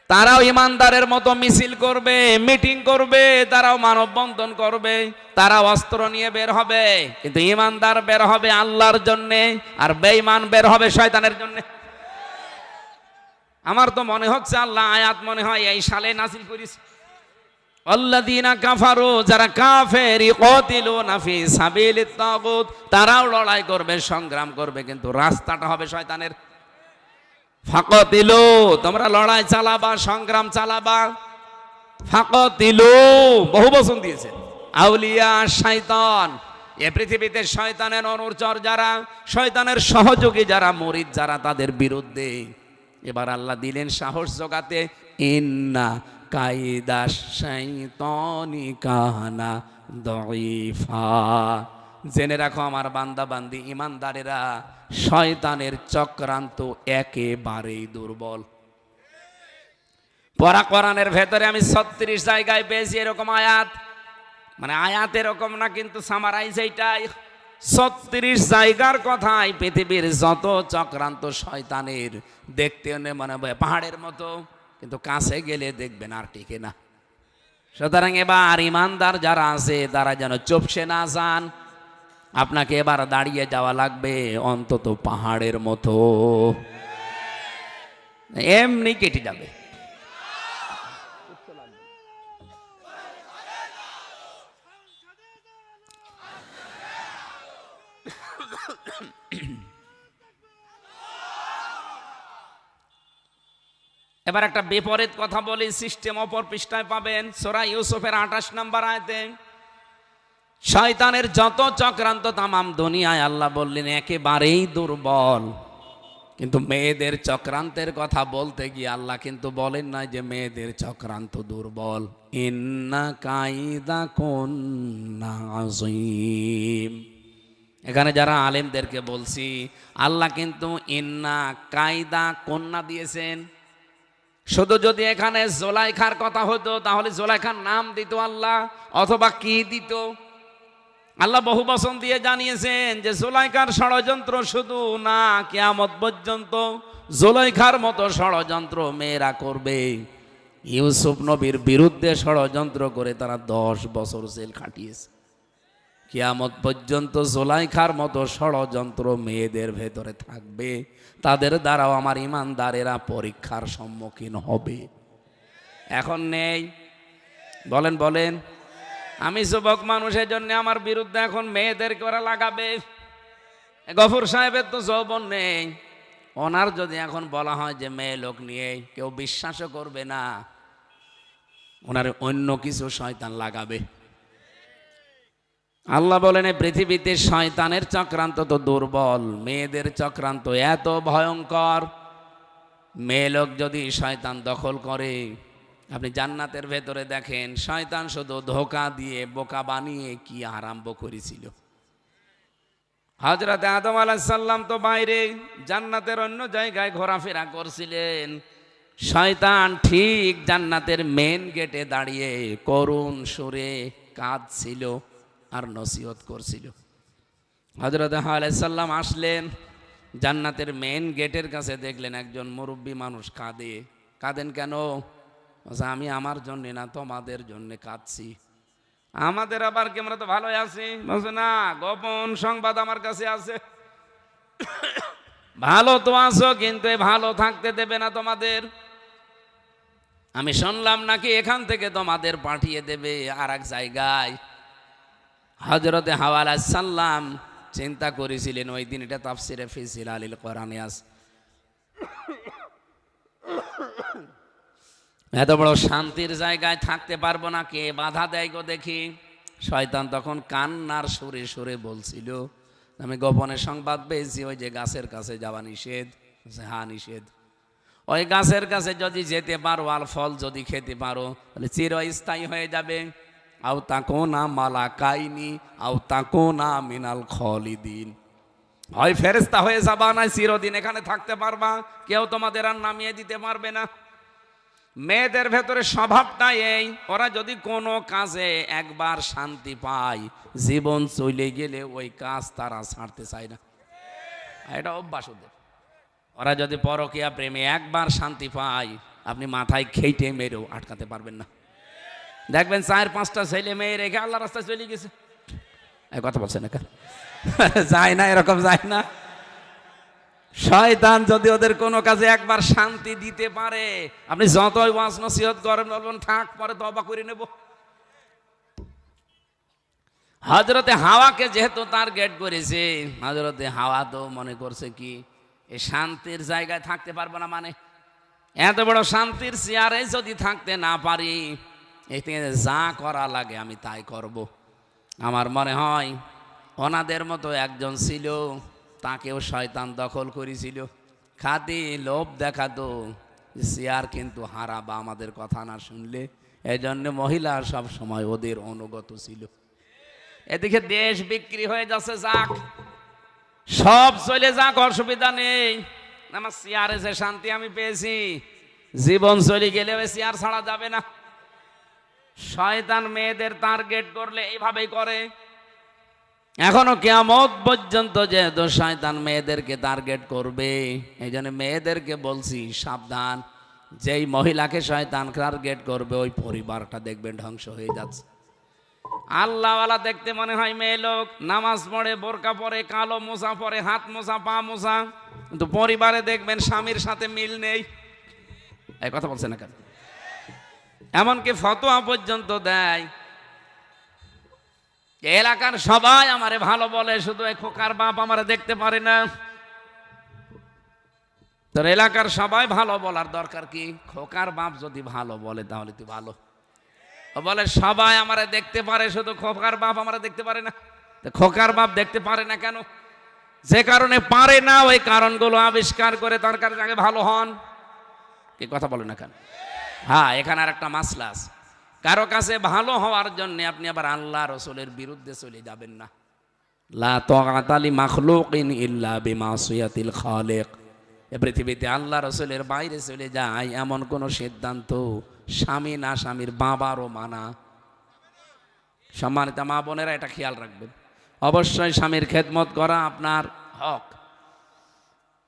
তারাও ইমানদারের মতো মিছিল করবে, মিটিং করবে, তারাও মানববন্ধন করবে, তারাও অস্ত্র নিয়ে বের হবে, কিন্তু ইমানদার বের হবে আল্লাহর জন্যে, আর বেঈমান বের হবে শয়তানের জন্যে। আমার তো মনে হচ্ছে আল্লাহ আয়াত মনে হয় এই সালে নাজিল করেছে। আল্লাযীনা কাফারু, যারা কাফের, ইকাতিলুনা ফি সাবিলিত তাগুত, তারাও লড়াই করবে, সংগ্রাম করবে, কিন্তু রাস্তাটা হবে শয়তানের। ফাকাতিলু, তোমরা লড়াই চালাবা, সংগ্রাম চালাবা। ফাকাতিলু বহু বচন দিয়েছে। আউলিয়া শয়তান, এ পৃথিবীতে শয়তানের অনুচর যারা, শয়তানের সহযোগী যারা, মুরিদ যারা, তাদের বিরুদ্ধে এবার আল্লাহ দিলেন সাহস জোগাতে, ইন্না কাইদা শাইতানি কানা দাঈফা। জেনে রাখো আমার বান্দা বান্দি, ইমানদারেরা, শয়তানের চক্রান্ত একেবারেই দুর্বল। পরা কোরআনের ভেতরে আমি 36 জায়গায় পেয়েছি এরকম আয়াত, মানে আয়াত এরকম না, কিন্তু সামারাইজ এইটাই। 36 জায়গার কথাই পৃথিবীর যত চক্রান্ত শয়তানের, দেখতে মনে হয় পাহাড়ের মতো, কিন্তু কাছে গেলে দেখবেন আর টিকে না। সুতরাং এবার ইমানদার যারা আছে তারা যেন চুপসে না যান। আপনাকে এবার দাঁড়িয়ে যাওয়া লাগবে অন্তত পাহাড়ের মতো, এমনি কেটে যাবে। এবার একটা বিপরীত কথা বলি, সিস্টেম অপর পৃষ্ঠায় পাবেন, সূরা ইউসুফের 28 নম্বর আয়াতে। শয়তানের যত চক্রান্ত তামাম দুনিয়ায় আল্লাহ বললেন একেবারেই দুর্বল, কিন্তু মেয়েদের চক্রান্তের কথা বলতে গিয়ে আল্লাহ কিন্তু বলেন না যে মেয়েদের চক্রান্ত দুর্বল। ইন্না কাইদা কুন্না আযীম। এখানে যারা আলেমদেরকে বলছি, আল্লাহ কিন্তু ইন্না কাইদা কন্যা দিয়েছেন। শুধু যদি এখানে জোলাইখার কথা হতো তাহলে জোলাইখার নাম দিত আল্লাহ, অথবা কি দিত। আল্লাহ বহু বচন দিয়ে জানিয়েছেন যে জোলাইখার ষড়যন্ত্র শুধু না, কিয়ামত পর্যন্ত জোলাইখার মতো ষড়যন্ত্র মেয়েরা করবে। ইউসুফ নবীর বিরুদ্ধে ষড়যন্ত্র করে তারা 10 বছর জেল খাটিয়েছে। কিয়ামত পর্যন্ত জোলাইখার মতো ষড়যন্ত্র মেয়েদের ভেতরে থাকবে, তাদের দ্বারাও আমার ইমানদারেরা পরীক্ষার সম্মুখীন হবে। এখন নেই, বলেন বলেন। আমি যুবক মানুষের জন্য আমার বিরুদ্ধে এখন মেয়েদেরকে ওরা লাগাবে। গফুর সাহেবের তো যৌবন নেই, ওনার যদি এখন বলা হয় যে মেয়ে লোক নিয়ে, কেউ বিশ্বাসও করবে না, ওনার অন্য কিছু শয়তান লাগাবে। আল্লাহ বলেন পৃথিবীতে শয়তানের চক্রান্ত তো দুর্বল, মেয়েদের চক্রান্ত এত ভয়ঙ্কর। মেয়ে লোক যদি শয়তান দখল করে, আপনি জান্নাতের ভেতরে দেখেন শয়তান শুধু ধোঁকা দিয়ে বোকা বানিয়ে কি আরম্ভ করেছিল। হযরত আদম আলাইহিস সালাম তো বাইরে জান্নাতের অন্য জায়গায় ঘোরাফেরা করছিলেন। শয়তান ঠিক জান্নাতের মেন গেটে দাঁড়িয়ে করুণ সুরে কাঁদছিল আর নসিহত করছিল। হযরত হাওয়া আলাইহিস সালাম আসলেন, জান্নাতের মেন গেটের কাছে দেখলেন একজন মুরব্বী মানুষ কাঁদে। কাঁদেন কেন? বলছে, আমি আমার জন্য না, তোমাদের জন্য কাঁদছি। আমাদের আবার কি, আমরা তো ভালোই আছি। বলছে, না, গোপন সংবাদ আমার কাছে আছে। ভালো তো আছো, কিন্তু ভালো থাকতে দেবে না তোমাদের। আমি শুনলাম নাকি এখান থেকে তোমাদের পাঠিয়ে দেবে আর এক জায়গায়। হযরতে হাওয়া আলাইহিস সালাম চিন্তা করেছিলেন ওই দিন, এটা তাফসিরে ফি জিলালিল কোরআনে আছে, এত বড় শান্তির জায়গায় থাকতে পারবো না, কে বাধা দেয় গো দেখি। শয়তান তখন কান্নার সুরে সুরে বলছিল, আমি গোপনে সংবাদ পেয়েছি ওই যে গাছের কাছে যাওয়া নিষেধ। হ্যাঁ নিষেধ। ওই গাছের কাছে যদি যেতে পারো আর ফল যদি খেতে পারো তাহলে চিরস্থায়ী হয়ে যাবে। আও তাকুনা মালাকাইনি আও তাকুনা মিনাল খালিদিন, হয় ফেরেশতা হয়ে যাবা না চিরদিন এখানে থাকতে পারবা, কেউ তোমাদের আর নামিয়ে দিতে পারবে না। মেয়েদের ভেতরে স্বভাবটা এই, ওরা যদি কোনো কাজে একবার শান্তি পায়, জীবন চলে গেলে ওই কাজ তারা ছাড়তে চায় না। এটা অভ্যাস ওদের। ওরা যদি পরকীয়া প্রেমে একবার শান্তি পায়, আপনি মাথায় খেইটে মেরেও আটকাতে পারবেন না। দেখবেন 4-5টা ছেলে মেয়ে রেখে আল্লাহ রাস্তায় চলে গেছে। এই কথা বলছেন না কেন? যায় না, এরকম যায় না। শয়তান যদি ওদের কোনো কাজে একবার শান্তি দিতে পারে, আপনি যতই ওয়াজ নসিহত করেন, বলবেন থাক পরে তওবা করে নেব। হযরতে হাওয়াকে যেহেতু টার্গেট করেছে, হযরতে হাওয়া তো মনে করছে কি এই শান্তির জায়গায় থাকতে পারবো না, মানে এত বড় শান্তির চেয়ারে যদি থাকতে না পারি, এতে যা করা লাগে আমি তাই করব। আমার মনে হয় ওনাদের মতো একজন ছিল, তাকেও শয়তান দখল করেছিল। খাতি লোভ দেখাতো, চেয়ার কিন্তু হারাবা আমাদের কথা না শুনলে। এই জন্য মহিলা সব সময় ওদের অনুগত ছিল। এদিকে দেশ বিক্রি হয়ে যাচ্ছে, যাক সব চলে যাক, অসুবিধা নেই। আমার চেয়ারে যে শান্তি আমি পেয়েছি, জীবন চলে গেলে ওই চেয়ার ছাড়া যাবে না। শয়তান মেয়েদের টার্গেট করলে এইভাবেই করে। এখনো কিয়ামত পর্যন্ত যেহেতু শয়তান মেয়েদেরকে টার্গেট করবে, এই জন্য মেয়েদেরকে বলছি সাবধান। যেই মহিলাকে শয়তান টার্গেট করবে, ওই পরিবারটা দেখবেন ধ্বংস হয়ে যাচ্ছে। আল্লাহওয়ালা দেখতে মনে হয় মেয়ে লোক, নামাজ পড়ে, বোরকা পরে, কালো মোজা পরে, হাত মোজা, পা মোজা, কিন্তু পরিবারে দেখবেন স্বামীর সাথে মিল নেই। এই কথা বলছে না কেন? এমনকি ফতোয়া পর্যন্ত দেয়, এলাকার সবাই আমারে ভালো বলে, শুধু এই খোকার বাপ আমারে দেখতে পারে না। তোর এলাকার সবাই ভালো বলার দরকার কি? খোকার বাপ যদি ভালো বলে তাহলে তুই ভালো। বলে সবাই আমারে দেখতে পারে, শুধু খোকার বাপ আমারে দেখতে পারে না। খোকার বাপ দেখতে পারে না কেন? যে কারণে পারে না, ওই কারণগুলো আবিষ্কার করে তার কাছে আগে ভালো হন। কি কথা বলে না কেন? হ্যাঁ, এখানে আর একটা মাসলা আছে। কারো কাছে ভালো হওয়ার জন্য আপনি আবার আল্লাহ রসুলের বিরুদ্ধে চলে যাবেন না। লা তাআতা লি মাখলুকিন ইল্লা বিমাসিয়াতিল খালিক। এই পৃথিবীতে আল্লাহ রসুলের বাইরে চলে যায় এমন কোন সিদ্ধান্ত স্বামী না স্বামীর বাবারও মানা। সম্মানিত মা বোনেরা, এটা খেয়াল রাখবেন। অবশ্যই স্বামীর খেদমত করা আপনার হক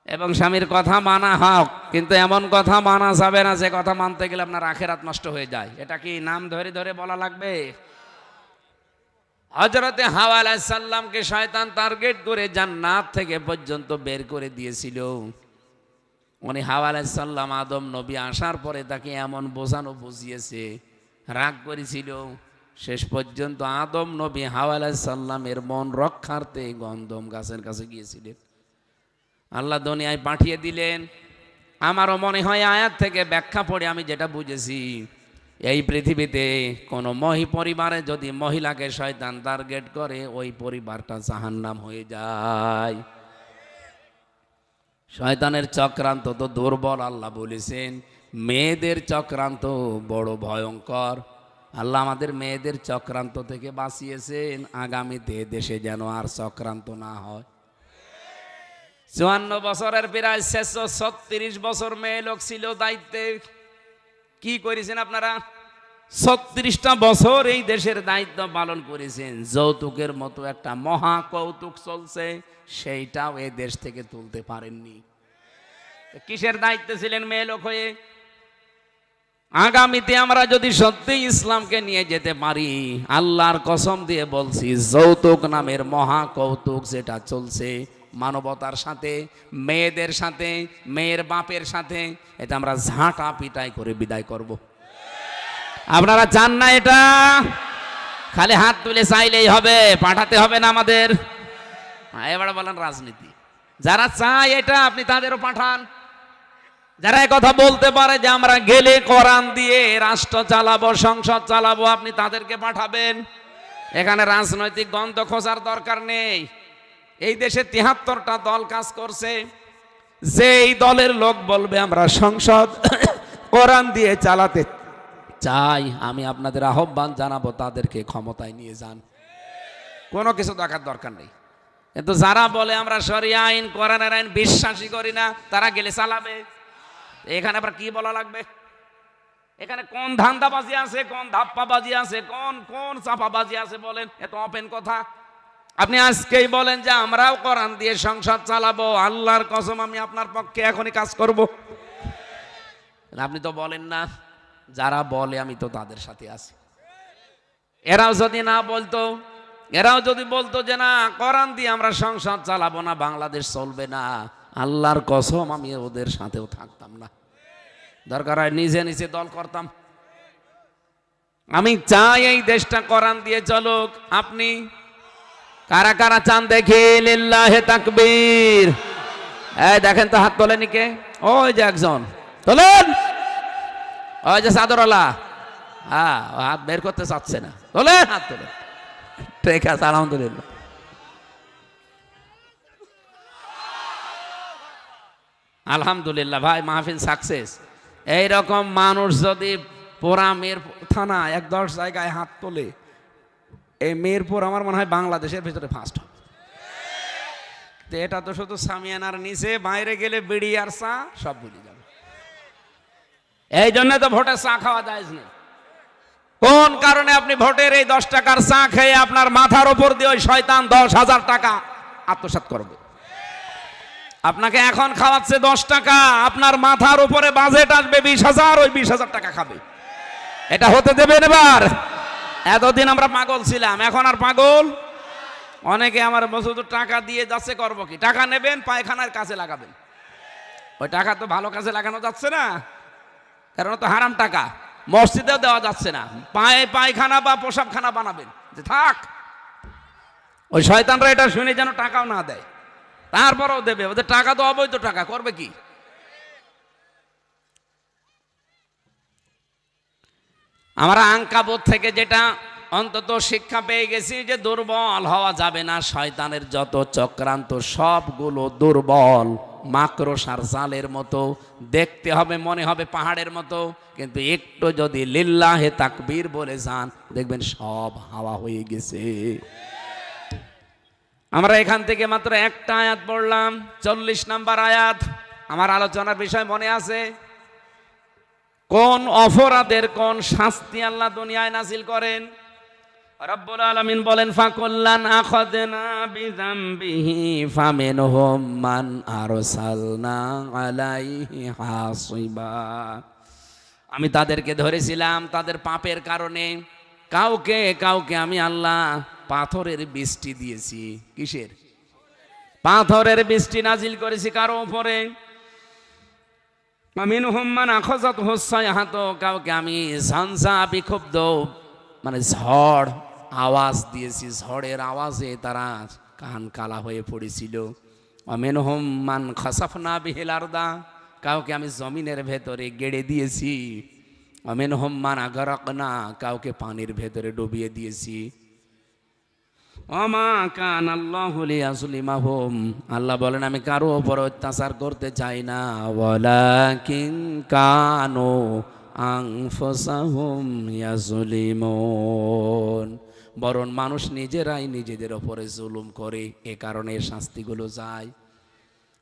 এবং স্বামীর কথা মানা হক, কিন্তু এমন কথা মানা যাবে না যে কথা মানতে গেলে আপনার আখিরাত নষ্ট হয়ে যায়। এটা কি নাম ধরে ধরে বলা লাগবে? হযরতে হাওয়া আলাইহিস সালামকে শয়তান টার্গেট করে জান্নাত থেকে পর্যন্ত বের করে দিয়েছিল। উনি হাওয়া আলাইহিস সালাম আদম নবী আসার পরে তাকে এমন বোঝানো বুঝিয়েছে, রাগ করেছিল। শেষ পর্যন্ত আদম নবী হাওয়া আলাইহিস সালামের মন রক্ষার্থে গন্ধম গাছের কাছে গিয়েছিলেন। আল্লাহ দুনিয়ায় পাঠিয়ে দিলেন। আমারও মনে হয় আয়াত থেকে ব্যাখ্যা পড়ে আমি যেটা বুঝেছি, এই পৃথিবীতে কোনো পরিবারে যদি মহিলাকে শয়তান টার্গেট করে, ওই পরিবারটা জাহান্নাম হয়ে যায়। শয়তানের চক্রান্ত তো দুর্বল, আল্লাহ বলেছেন। মেয়েদের চক্রান্ত বড় ভয়ঙ্কর। আল্লাহ আমাদের মেয়েদের চক্রান্ত থেকে বাঁচিয়েছেন, আগামীতে দেশে যেন আর চক্রান্ত না হয়। 54 বছরের প্রায় 636 বছর মেয়ে লোক ছিল দায়িত্বে। কি করেছেন আপনারা? 36টা বছর এই দেশের দায়িত্ব পালন করেছেন। যৌতুকের মতো একটা মহা কৌতুক চলছে, সেইটাও এই দেশ থেকে তুলতে পারেননি। কিসের দায়িত্বে ছিলেন মেয়ে লোক হয়ে? আগামীতে আমরা যদি সত্যি ইসলামকে নিয়ে যেতে পারি, আল্লাহর কসম দিয়ে বলছি, যৌতুক নামের মহা কৌতুক যেটা চলছে মানবতার সাথে, মেয়েদের সাথে, মেয়ের বাপের সাথে, এটা আমরা ঝাঁটা পিটাই করে বিদায় করব। আপনারা চান না এটা? খালি হাত তুলে চাইলেই হবে, পাঠাতে হবে না আমাদের। এবার বলেন রাজনীতি। যারা চায় এটা আপনি তাদেরও পাঠান। যারা কথা বলতে পারে যে আমরা গেলে কোরআন দিয়ে রাষ্ট্র চালাবো, সংসদ চালাবো, আপনি তাদেরকে পাঠাবেন। এখানে রাজনৈতিক গন্ধ খোঁজার দরকার নেই। এই দেশে 73টা দল কাজ করছে। যেই দলের লোক বলবে আমরা সংসদ কোরআন দিয়ে চালাতে চাই, আমি আপনাদের আহ্বান জানাবো তাদেরকে ক্ষমতায় নিয়ে যান, কোনো কিছু দেখার দরকার নেই। কিন্তু যারা বলে আমরা শরিয়া আইন, কোরআনের আইন বিশ্বাসই করি না, তারা গেলে চালাবে। এখানে আবার কি বলা লাগবে? এখানে কোন ধান্দাবাজি আছে, কোন ধাপ্পাবাজি আছে, কোন কোন চাপাবাজি আছে বলেন? এত ওপেন কথা। আপনি আজকেই বলেন যে আমরাও কোরআন দিয়ে সংসদ চালাবো, আল্লাহর কসম আমি আপনার পক্ষে এখনই কাজ করব। আপনি তো বলেন না। যারা বলে আমি তো তাদের সাথে আছি। এরাও যদি না বলতো, এরাও যদি বলতো যে না কোরআন দিয়ে আমরা সংসদ চালাবো না, বাংলাদেশ চলবে না, আল্লাহর কসম আমি ওদের সাথেও থাকতাম না। দরকার হয় নিজে নিজে দল করতাম। আমি চাই এই দেশটা কোরআন দিয়ে চলুক। আপনি কারা কারা চান দেখি? লিল্লাহে তাকবীর। এই দেখেন তো হাত তোলেনি কে? ওই যে একজন তোলেন, ওই যে চাদরওয়ালা। হ্যাঁ, হাত বের করতে চাচ্ছে না, তোলেন, হাত তোলেন। ঠিক আছে, আলহামদুলিল্লাহ। আলহামদুলিল্লাহ ভাই, মাহফিল সাকসেস। এইরকম মানুষ যদি পুরা মিরপুর থানা 10 জায়গায় হাত তোলে, এই মিরপুর আমার মনে হয় বাংলাদেশের ভিতরে ফার্স্ট হবে। এটা তো শুধু সামিয়ানার নিচে, বাইরে গেলে বিড়ি আর চা সব ভুলে যাবে। এই জন্য তো ভোটে চা খাওয়া যায় না। কোন কারণে আপনি ভোটের এই 10 টাকার চা খেয়ে আপনার মাথার উপর দিয়ে ওই শয়তান 10,000 টাকা আত্মসাৎ করবে? আপনাকে এখন খাওয়াচ্ছে 10 টাকা, আপনার মাথার উপরে বাজেট আসবে 20,000, ওই 20,000 টাকা খাবে। এটা হতে দেবেন এবার? এতদিন আমরা পাগল ছিলাম, এখন আর পাগল? অনেকে আমার বছর টাকা দিয়ে যাচ্ছে, করবো কি? টাকা নেবেন, পায়খানার কাছে লাগাবেন। ওই টাকা তো ভালো কাজে লাগানো যাচ্ছে না, কারণ তো হারাম টাকা। মসজিদেও দেওয়া যাচ্ছে না, পায়খানা বা পোশাকখানা বানাবেন যে থাক। ওই শয়তানরা এটা শুনে যেন টাকাও না দেয়, তারপরেও দেবে। ওদের টাকা তো অবৈধ টাকা, করবে কি? আমরা আঙ্কাবোধ থেকে যেটা অন্তত শিক্ষা পেয়ে গেছি যে দুর্বল হওয়া যাবে না। শয়তানের যত চক্রান্ত সবগুলো দুর্বল, মাকড়সার জালের মতো। দেখতে হবে, মনে হবে পাহাড়ের মতো, কিন্তু একটু যদি লিল্লাহে তাকবীর বলে যান, দেখবেন সব হাওয়া হয়ে গেছে। আমরা এখান থেকে মাত্র একটা আয়াত পড়লাম, 40 নম্বর আয়াত। আমার আলোচনার বিষয় মনে আছে? কোন অপরাধের কোন শাস্তি আল্লাহ দুনিয়ায় নাজিল করেন? রব্বুল আলামিন বলেন, ফাকুল্লান আখাযনা বিযামবিহি ফামিনহুম মান আরসালনা আলাইহি হাসিবা। আমি তাদেরকে ধরেছিলাম তাদের পাপের কারণে। কাউকে কাউকে আমি আল্লাহ পাথরের বৃষ্টি দিয়েছি। কিসের? পাথরের বৃষ্টি নাজিল করেছি কারো উপরে। মিনহুম মান আখাযাতহু সাইহাত, কাউকে আমি ঝঞ্ঝা বিক্ষুব্ধ মানে ঝড় আওয়াজ দিয়েছি, ঝড়ের আওয়াজে তারা কান কালা হয়ে পড়েছিল। মিনহুম মান খাসাফনা বিহিল আরদা, কাউকে আমি জমিনের ভেতরে গেড়ে দিয়েছি। মিনহুম মান আগরাকনা, কাউকে পানির ভেতরে ডুবিয়ে দিয়েছি। ওমা কান আল্লাহু লিয়াযলিমাহুম, আল্লাহ বলেন আমি কারো উপর অত্যাচার করতে চাই না। ওয়ালাকিন কানু আনফুসাহুম ইয়াযলিমুন, বরং মানুষ নিজেরাই নিজেদের উপরে জুলুম করে, এ কারণে শাস্তিগুলো যায়।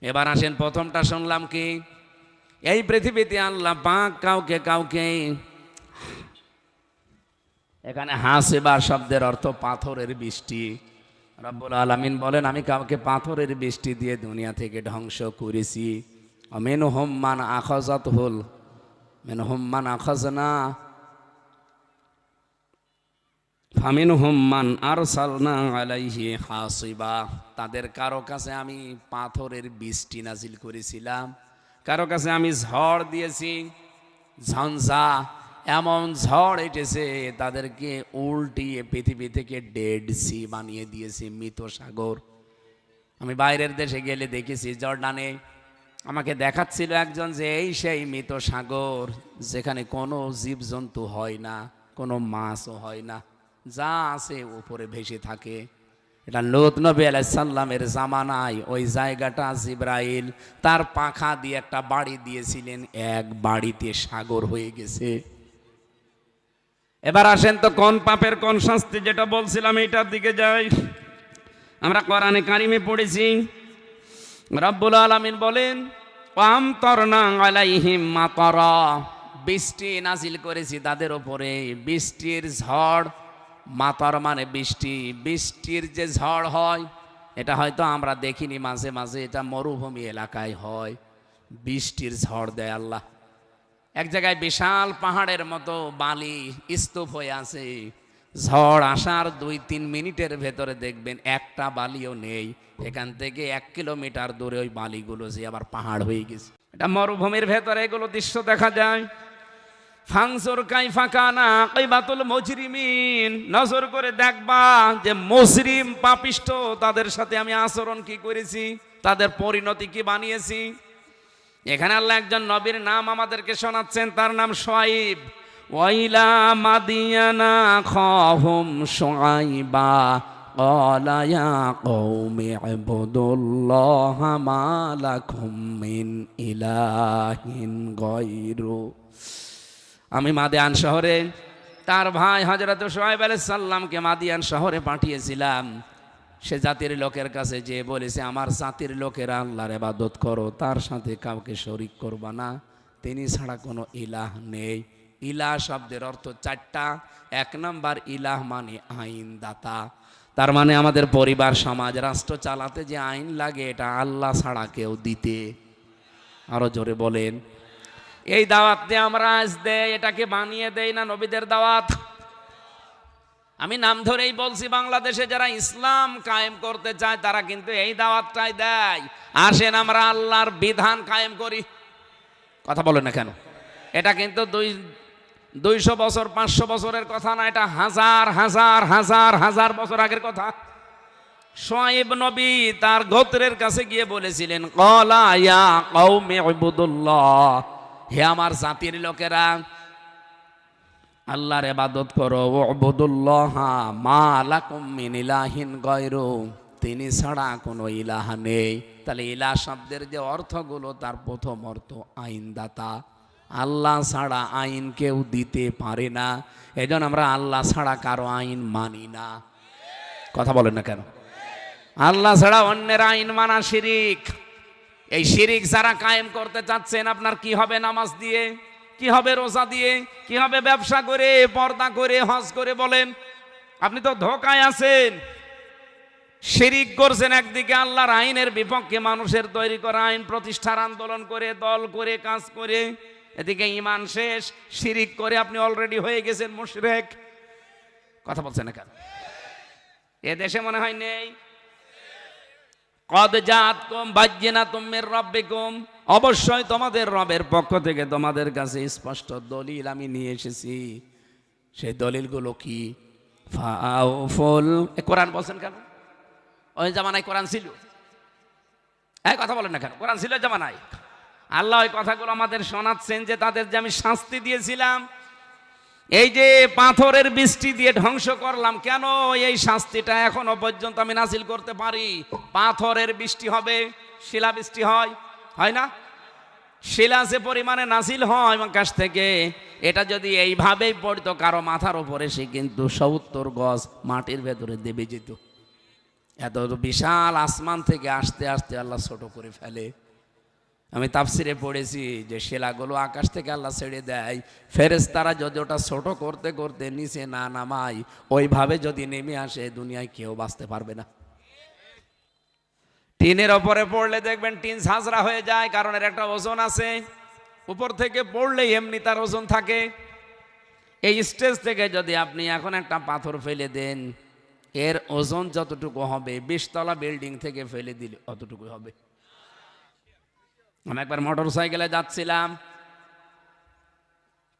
এবার আসেন, প্রথমটা শুনলাম কি, এই পৃথিবীতে আল্লাহ পাক কাউকে কাউকে, এখানে হাসিবা শব্দের অর্থ পাথরের বৃষ্টি। রব্বুল আলামিন বলেন, আমি কাউকে পাথরের বৃষ্টি দিয়ে দুনিয়া থেকে ধ্বংস করেছি। মিনহুম মান আখাযাতহুল, মিনহুম মান আখাযনা, ফামিনহুম মান আরসালনা আলাইহি হাসিবা। তাদের কারো কাছে আমি পাথরের বৃষ্টি নাজিল করেছিলাম, কারো কাছে আমি ঝড় দিয়েছি, ঝঞ্ঝা, এমন ঝড় এসেছে তাদেরকে উল্টিয়ে পৃথিবী থেকে ডেড সি বানিয়ে দিয়েছি, মৃত সাগর। আমি বাইরের দেশে গেলে দেখেছি, জর্ডানে আমাকে দেখাচ্ছিল একজন যে এই সেই মৃত সাগর, যেখানে কোনো জীবজন্তু হয় না, কোনো মাছও হয় না, যা আছে উপরে ভেসে থাকে। এটা লূত নবী আলাইহিস সালামের জামানায় ওই জায়গাটা জিবরাইল তার পাখা দিয়ে একটা বাড়ি দিয়েছিলেন, এক বাড়িতে সাগর হয়ে গেছে। এবার আসেন তো, কোন পাপের কোন শাস্তি, যেটা বলছিলাম এটার দিকে যাই। আমরা কোরআনে কারিমে পড়েছি, রব্বুল আলামিন বলেন, আমতারনা আলাইহিম মাতারা, বৃষ্টি নাজিল করেছি তাদের উপরে, বৃষ্টির ঝড়। মাতার মানে বৃষ্টি, বৃষ্টির যে ঝড় হয় এটা হয়তো আমরা দেখিনি, মাঝে মাঝে এটা মরুভূমি এলাকায় হয়, বৃষ্টির ঝড় দেয় আল্লাহ। এক জায়গায় বিশাল পাহাড়ের মতো বালি স্তূপ হয়ে আছে, ঝড় আসার 2-3 মিনিটের ভেতরে দেখবেন একটা বালিও নেই, এখান থেকে 1 কিলোমিটার দূরে ওই বালিগুলো যে আবার পাহাড় হয়ে গেছে। এটা মরুভূমির ভেতরে এগুলো দৃশ্য দেখা যায়। ফাংসুর কাইফা কানা আকিবাতুল মুজরিমিন, নজর করে দেখবা যে মুজরিম পাপিষ্ঠ তাদের সাথে আমি আচরণ কি করেছি, তাদের পরিণতি কি বানিয়েছি। এখানে আল্লাহ একজন নবীর নাম আমাদেরকে শোনাচ্ছেন, তার নাম শুআয়ব। ওয়াইলা মাদিয়ানা খাহুম শুআইবা ক্বালা ইয়া কওমি ইবুদুল্লাহা মা লাকুম মিন ইলাহিন গায়রু। আমি মাদিয়ান শহরে তার ভাই হযরত শুআয়ব আলাইহিস সালামকে মাদিয়ান শহরে পাঠিয়েছিলাম। সে জাতির লোকের কাছে যে বলেছে, আমার জাতির লোকেরা আল্লাহর ইবাদত করো, তার সাথে কাউকে শরীক করবা না, তিনি ছাড়া কোনো ইলাহ নেই। ইলাহ শব্দের অর্থ 4টা। 1 নম্বর ইলাহ মানে আইন দাতা, তার মানে আমাদের পরিবার সমাজ রাষ্ট্র চালাতে যে আইন লাগে এটা আল্লাহ ছাড়া কেউ দিতে। আরো জোরে বলেন। এই দাওয়াত দিয়ে আমরা আজ দেই, এটাকে বানিয়ে দেই না নবীদের দাওয়াত। আমি নাম ধরেই বলছি, বাংলাদেশে যারা ইসলাম কায়েম করতে চায় তারা কিন্তু এই দাওয়াতটাই দেয়, আসেন আমরা আল্লাহর বিধান কায়েম করি। কথা বলেন না কেন? এটা কিন্তু 200 বছর 500 বছরের কথা না, এটা হাজার হাজার হাজার হাজার বছর আগের কথা। শুআয়ব নবী তার গোত্রের কাছে গিয়ে বলেছিলেন, ক্বালা ইয়া কওমি ইবুদুল্লাহ, হে আমার জাতির লোকেরা আল্লাহর ইবাদত করো, ওয়াবুদুল্লাহা মা লাকুম মিন ইলাহিন গায়রু, তিনি ছাড়া কোনো ইলাহ নেই। তাহলে ইলাহ শব্দের যে অর্থগুলো, তার প্রথম অর্থ আইনদাতা, আল্লাহ ছাড়া আইন কেউ দিতে পারে না, এজন্য আমরা আল্লাহ ছাড়া কারো আইন মানি না। কথা বলেন না কেন? আল্লাহ ছাড়া অন্যের আইন মানা শিরিক। এই শিরিক যারা কায়েম করতে চাচ্ছেন, আপনার কি হবে নামাজ দিয়ে, কি হবে রোজা দিয়ে, কি হবে ব্যবসা করে, পর্দা করে, হজ করে? বলেন, আপনি তো ধোকায় আছেন। শিরিক করছেন একদিকে, আল্লাহর আইনের বিপক্ষে মানুষের তৈরি করা আইন প্রতিষ্ঠার আন্দোলন করে, দল করে, কাজ করে, এদিকে ঈমান শেষ, শিরিক করে আপনি অলরেডি হয়ে গেছেন মুশরিক। কথা বলছেন না কেন? এ দেশে মনে হয় নেই। কদ জাআতকুম বায়্যিনাতুম মির রাব্বিকুম, অবশ্যই তোমাদের রবের পক্ষ থেকে তোমাদের কাছে স্পষ্ট দলিল আমি নিয়ে এসেছি। সেই দলিলগুলো কি? ফাউফুল, কোরআন বলছেন কেন? ওই জামানায় কোরআন ছিল? এই কথা বলেন না কেন? কোরআন ছিল জামানায়। আল্লাহ ওই কথাগুলো আমাদের শোনাচ্ছেন যে তাদের যে আমি শাস্তি দিয়েছিলাম, এই যে পাথরের বৃষ্টি দিয়ে ধ্বংস করলাম, কেন এই শাস্তিটা এখনো পর্যন্ত আমি নাজিল করতে পারি? পাথরের বৃষ্টি হবে, শিলা বৃষ্টি হয়, হয় না? শিলা যে পরিমাণে নাজিল হয় আকাশ থেকে, এটা যদি এইভাবেই পড়তো কারো মাথার উপরে, সে কিন্তু 70 গজ মাটির ভেতরে দেবে যেত। এত বিশাল আসমান থেকে আসতে আসতে আল্লাহ ছোট করে ফেলে। আমি তাফসিরে পড়েছি যে শিলাগুলো আকাশ থেকে আল্লাহ ছেড়ে দেয়, ফেরেশতারা যদি ওটা ছোট করতে করতে নিচে না নামায়, ওইভাবে যদি নেমে আসে দুনিয়ায় কেউ বাঁচতে পারবে না। টিনের ওপরে পড়লে দেখবেন টিন ঝাঁঝরা হয়ে যায়, কারণ এর একটা ওজন আছে। উপর থেকে পড়লেই এমনি তার ওজন থাকে। এই স্টেজ থেকে যদি আপনি এখন একটা পাথর ফেলে দেন, এর ওজন যতটুকু হবে 20 তলা বিল্ডিং থেকে ফেলে দিলে অতটুকু হবে। আমি একবার মোটর সাইকেলে যাচ্ছিলাম,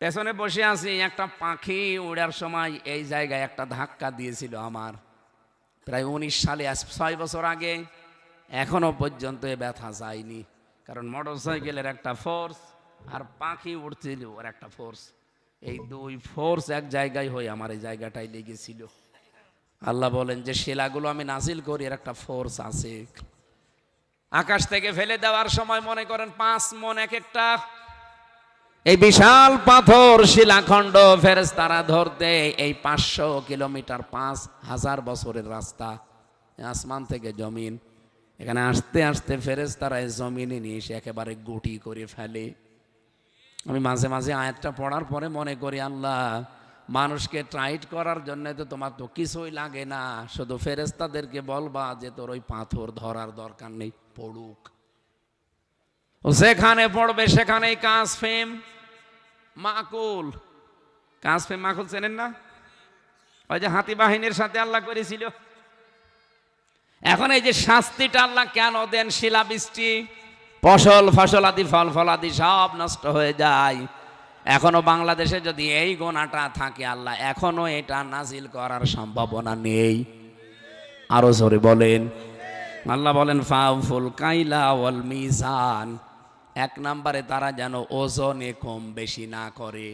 পেছনে বসে আছি, একটা পাখি উড়ার সময় এই জায়গায় একটা ধাক্কা দিয়েছিল আমার, প্রায় 19 সালে, 6 বছর আগে। এখনো পর্যন্ত এ ব্যথা যায়নি, কারণ মোটর সাইকেলের একটা ফোর্স আর পাখি উড়ছিল ওর একটা ফোর্স, এই দুই ফোর্স এক জায়গায় হয়ে আমার এই জায়গাটায় লেগেছিল। আল্লাহ বলেন যে শিলাগুলো আমি নাজিল করি, এর একটা ফোর্স আছে। আকাশ থেকে ফেলে দেওয়ার সময় মনে করেন 5 মণ এক একটা, এই বিশাল পাথর শিলাখণ্ড ফেরেশতারা ধরতে এই 500 কিলোমিটার, 5000 বছরের রাস্তা, আসমান থেকে জমিন, এখানে আসতে আসতে ফেরেশতারা এই জমিনে নিয়ে এসে একেবারে গুটি করে ফেলে। আমি মাঝে মাঝে আয়াতটা পড়ার পরে মনে করি, আল্লাহ মানুষকে টাইট করার জন্য তো তোমার তো কিছুই লাগে না, শুধু ফেরেশতাদেরকে বলবা যে তোর ওই পাথর ধরার দরকার নেই, পড়ুক। ও যেখানে পড়বে সেখানেই কাজ ফেম মাকুল। কাজ ফেম মাকুল চেনেন না? ওই যে হাতি বাহিনীর সাথে আল্লাহ করেছিল। এখন এই যে শাস্তিটা আল্লাহ কেন দেন? শিলাবৃষ্টি, ফসল আদি, ফল আদি সব নষ্ট হয়ে যায়। এখনো বাংলাদেশে যদি এই গোনাটা থাকে, আল্লাহ এখনো এটা নাজিল করার সম্ভাবনা নেই। আরো জোরে বলেন। আল্লাহ বলেন ফাউফুল কাইলা ওয়াল মিজান, 1 নম্বরে তারা যেন ওজনে কম বেশি না করে।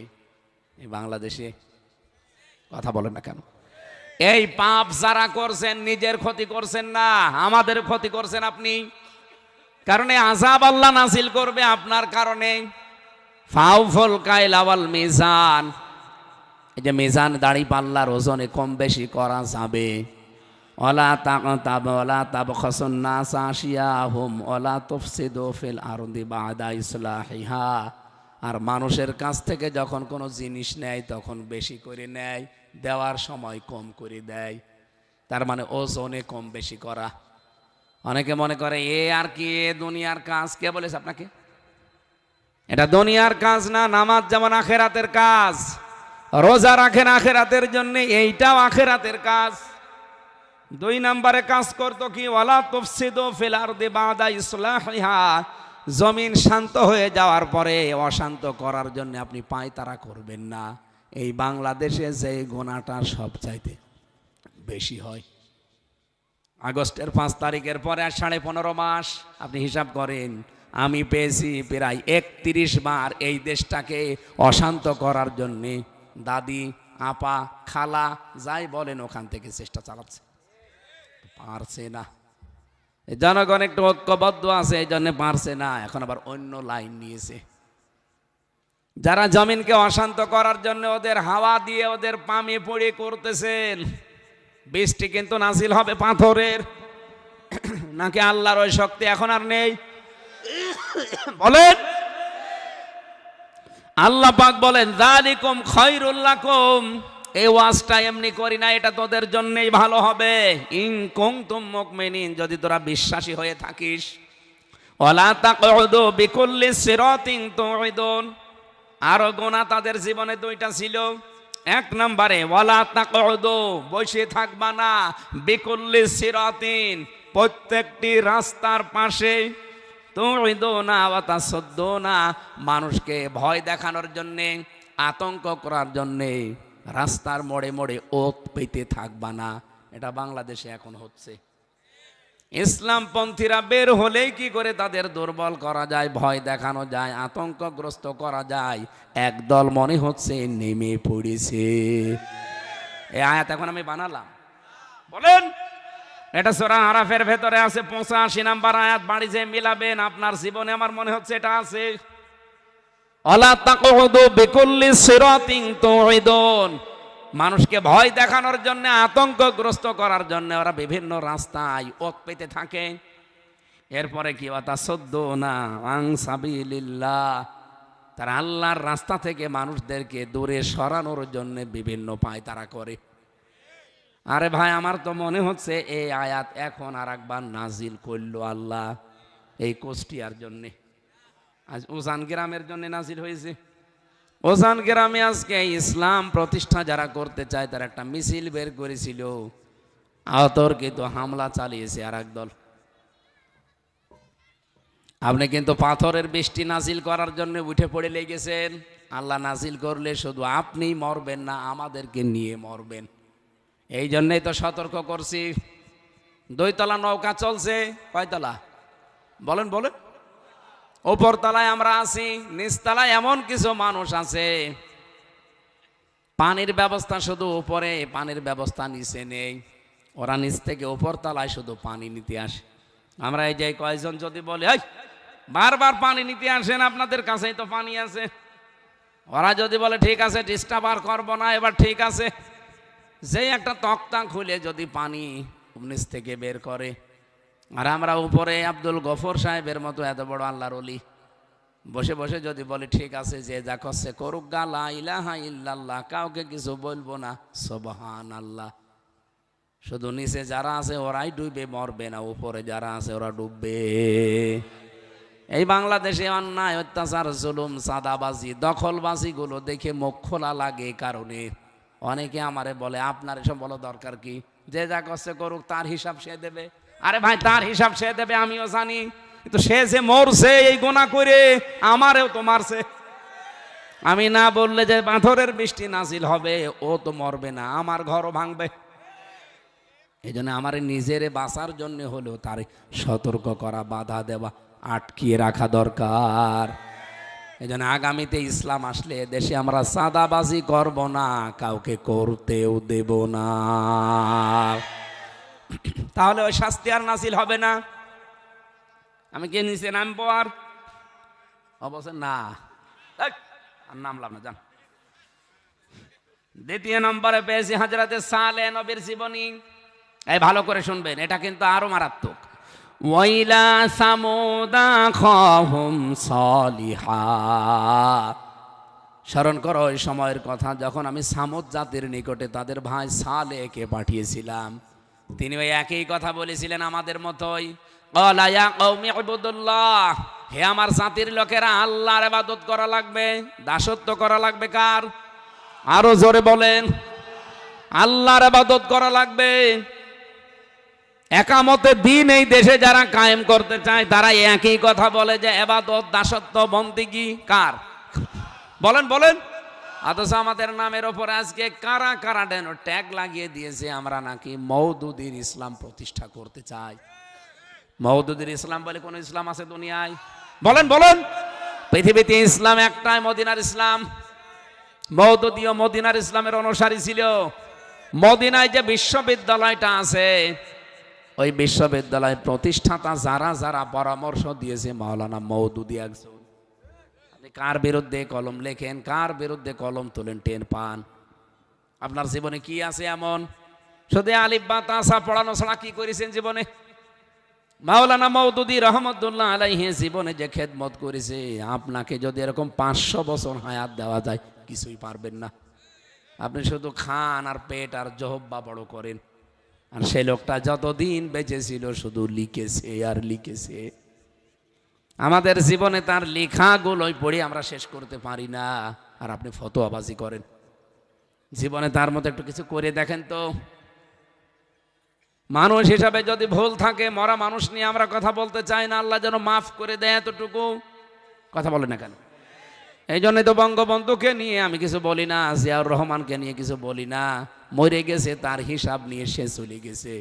এই বাংলাদেশে কথা বলেন না কেন? এই পাপ যারা করছেন নিজের ক্ষতি করছেন না, আমাদের ক্ষতি করছেন আপনি। কারণে আযাব আল্লাহ নাজিল করবে আপনার কারণে। ফাউফুল কাইলা ওয়াল মিজান, এই যে মিজান দাড়ি পাল্লার ওজনে কম বেশি করা যাবে। ওয়ালা তাকতাব ওয়ালা তাবখাসুন নাস আশিয়াহুম ওয়ালা তুফসিদু ফিল আরদি বাদা ইসলাহিহা। আর মানুষের কাছ থেকে যখন কোনো জিনিস নেয় তখন বেশি করে নেয়, দেওয়ার সময় কম করে দেয়। তার মানে ওজনে কম বেশি করা। অনেকে মনে করে এ আর কি, এ দুনিয়ার কাজ। কে বলেছে আপনাকে? এটা দুনিয়ার কাজ না। নামাজ যেমন আখেরাতের কাজ, রোজা রাখেন আখেরাতের জন্য, এইটাও আখেরাতের কাজ। 2 নম্বরে কাজ করতো কি? ওয়ালা তুফসিদু ফিল আরদি বাদা ইসলাহিহা, জমিন শান্ত হয়ে যাওয়ার পরে অশান্ত করার জন্য আপনি পায়তারা করবেন না। এই বাংলাদেশে যে গুনাহটা সবচাইতে বেশি হয়। আগস্টের 5 তারিখের পরে আর 15.5 মাস আপনি হিসাব করেন, আমি পেয়েছি প্রায় 31 বার এই দেশটাকে অশান্ত করার জন্যে। দাদি, আপা, খালা যাই বলেন ওখান থেকে চেষ্টা চালাচ্ছে, পারছে না। জনগণ একটু ঐক্যবদ্ধ আছে, এই জন্য পারছে না। এখন আবার অন্য লাইন নিয়েছে। যারা জমিনকে অশান্ত করার জন্য ওদের হাওয়া দিয়ে ওদের পামে পড়ে করতেছেন, বৃষ্টি কিন্তু নাজিল হবে পাথরের। নাকি আল্লাহর ওই শক্তি এখন আর নেই? বলেন। আল্লাহ পাক বলেন যালিকুম খায়রুল লাকুম, এই ওয়াজটা এমনি করি না, এটা তোদের জন্যই ভালো হবে। ইন কুনতুম মুমিনিন, যদি তোরা বিশ্বাসী হয়ে থাকিস। ওয়ালা তাকউদু বিকুল্লি সিরাতিন তুইদুন, আরো গুনাহ তাদের জীবনে 2টা ছিল। 1 নম্বরে ওয়ালা তাকউদু, বসে থাকবা না, বিকুল্লি সিরাতিন, প্রত্যেকটি রাস্তার পাশে, তুইদুনা ওয়া তাসুদ্দুনা, মানুষকে ভয় দেখানোর জন্যে, আতঙ্ক করার জন্যে রাস্তার মোড়ে মোড়ে ওত পেতে থাকবা না। এটা বাংলাদেশে এখন হচ্ছে। ইসলামপন্থীরা বের হলেই কি করে তাদের দুর্বল করা যায়, ভয় দেখানো যায়, আতঙ্কগ্রস্ত করা যায়, একদল মনে হচ্ছে নেমে পড়েছে। এই আয়াত এখন আমি বানালাম। বলেন। এটা সূরা আরাফের ভেতরে আছে, 85 নম্বর আয়াত। বাড়ি যে মিলাবেন আপনার জীবনে আমার মনে হচ্ছে এটা আছে। ওয়ালা তাকউদু বিকুল্লি সিরাতিন তুইদুন, মানুষকে ভয় দেখানোর জন্য, আতঙ্কগ্রস্ত করার জন্য ওরা বিভিন্ন রাস্তায় ওক পেতে থাকে। এরপরে কি ওয়াতাসদ্দ না আং সাবিলিল্লাহ, তারা আল্লাহর রাস্তা থেকে মানুষদেরকে দূরে সরানোর জন্য বিভিন্ন পায় তারা করে। আরে ভাই, আমার তো মনে হচ্ছে এই আয়াত এখন আর একবার নাজিল করলো আল্লাহ এই কুষ্টিয়ার জন্যে। আজ উজান গ্রামের জন্য নাজিল হয়েছে। উজান গ্রামে আজকে ইসলাম প্রতিষ্ঠা যারা করতে চায় তারা একটা মিছিল বের করেছিল, অতর্কিত হামলা চালিয়েছে আর এক দল। আপনি কিন্তু পাথরের বৃষ্টি নাজিল করার জন্য উঠে পড়ে লেগেছেন। আল্লাহ নাজিল করলে শুধু আপনি মরবেন না, আমাদেরকে নিয়ে মরবেন। এই জন্যই তো সতর্ক করছি। 2 তলা নৌকা চলছে, কয়তলা বলেন বলেন? উপর তলায় আমরা আছি, নিচতলায় এমন কিছু মানুষ আছে পানির ব্যবস্থা শুধু উপরে, পানির ব্যবস্থা নিচে নেই। ওরা নিচ থেকে উপর তলায় শুধু পানি নিতে আসে। আমরা এই যে কয়েকজন যদি বলে এই বারবার পানি নিতে আসেন, আপনাদের কাছেই তো পানি আছে, ওরা যদি বলে ঠিক আছে ডিস্টার্ব আর করবো না, এবার ঠিক আছে, যেই একটা তক্তা খুলে যদি পানি নিচ থেকে বের করে, আর আমরা উপরে আব্দুল গফর সাহেবের মতো এত বড় আল্লাহর ওলি বসে বসে যদি বলে ঠিক আছে যে যা করছে করুক গা, লা ইলাহা ইল্লাল্লাহ, কাউকে কিছু বলবো না, সুবহানাল্লাহ, শুধু নিচে যারা আছে ওরাই ডুবে মরবে না, উপরে যারা আছে ওরা ডুববে। এই বাংলাদেশে অন্যায়, অত্যাচার, জুলুম, চাঁদাবাজি, দখলবাজি গুলো দেখে মুখ খোলা লাগে। কারণে অনেকে আমারে বলে আপনার এসব বলো দরকার কি, যে যা করছে করুক, তার হিসাব সে দেবে। আরে ভাই, তার হিসাব সে দেবে আমিও জানি, কিন্তু সে যে মরছে এই গুনাহ করে, আমারেও তো মারছে। আমি না বললে যে পাথরের বৃষ্টি নাজিল হবে, ও তো মরবে না, আমার ঘরও ভাঙবে। এই জন্য আমার নিজের বাঁচার জন্য হলেও তার সতর্ক করা, বাধা দেওয়া, আটকিয়ে রাখা দরকার। এই জন্য আগামীতে ইসলাম আসলে দেশে আমরা চাঁদাবাজি করব না, কাউকে করতেও দেব না, তাহলে ওই শাস্তি আর নাজিল হবে না। আমি কে নিচে নামবো আর অবশ্য না, আর নামলাম না, জান। 2 নম্বরে পেয়েছি হযরতে সালেহ নবীর জীবনী। এই ভালো করে শুনবেন, এটা কিন্তু আরো মারাত্মক। ওয়াইলা সামুদা খাহুম সালিহা, স্মরণ করো ওই সময়ের কথা যখন আমি সামুদ জাতির নিকটে তাদের ভাই সালেহকে পাঠিয়েছিলাম। তিনি ওই একই কথা বলেছিলেন আমাদের মতোই। ক্বালা ইয়া কওমি ইবুদুল্লাহ, হে আমার জাতির লোকেরা, আল্লাহর ইবাদত করা লাগবে, দাসত্ব করা লাগবে কার? আরো জোরে বলেন, আল্লাহর ইবাদত করা লাগবে। একামতে দিন এই দেশে যারা কায়েম করতে চায় তারা একই কথা বলে যে ইবাদত, দাসত্ব, বন্দেগী কার? বলেন বলেন। অথচ আমাদের নামের ওপরে আজকে কারা কারা যেন ট্যাগ লাগিয়ে দিয়েছে, আমরা নাকি মওদুদির ইসলাম প্রতিষ্ঠা করতে চাই। মওদুদির ইসলাম বলে কোন ইসলাম আছে দুনিয়ায়? বলেন বলেন। পৃথিবীতে ইসলাম একটাই, মদিনার ইসলাম। মওদুদিও মদিনার ইসলামের অনুসারী ছিল। মদিনায় যে বিশ্ববিদ্যালয়টা আছে, ওই বিশ্ববিদ্যালয় প্রতিষ্ঠাতা যারা যারা পরামর্শ দিয়েছে, মাওলানা মওদুদি একজন। আপনি কার বিরুদ্ধে কলম লেখেন, কার বিরুদ্ধে কলম তোলেন, টের পান? আপনার জীবনে কি আছে এমন? শুধু আলিফ বা তাসা পড়ানো ছাড়া কি করেছেন জীবনে? মাওলানা মওদুদি রহমতুল্লাহ আলাইহি জীবনে যে খেদমত করেছে, আপনাকে যদি এরকম 500 বছর হায়াত দেওয়া যায় কিছুই পারবেন না। আপনি শুধু খান আর পেট আর জহব্বা বড় করেন। আর সেই লোকটা যতদিন বেঁচে ছিল শুধু লিখেছে আর লিখেছে। আমাদের জীবনে তার লেখাগুলোই পড়ে আমরা শেষ করতে পারি না, আর আপনি ফতোয়াবাজি করেন। জীবনে তার মতো একটু কিছু করে দেখেন তো। মানুষ হিসাবে যদি ভুল থাকে, মরা মানুষ নিয়ে আমরা কথা বলতে চাই না, আল্লাহ যেন মাফ করে দেয় এতটুকু। কথা বলে না কেন? এই জন্যই তো বঙ্গবন্ধুকে নিয়ে আমি কিছু বলি না, জিয়াউর রহমানকে নিয়ে কিছু বলি না। মরে গেছে, তার হিসাব নিয়ে সে চলে গেছে।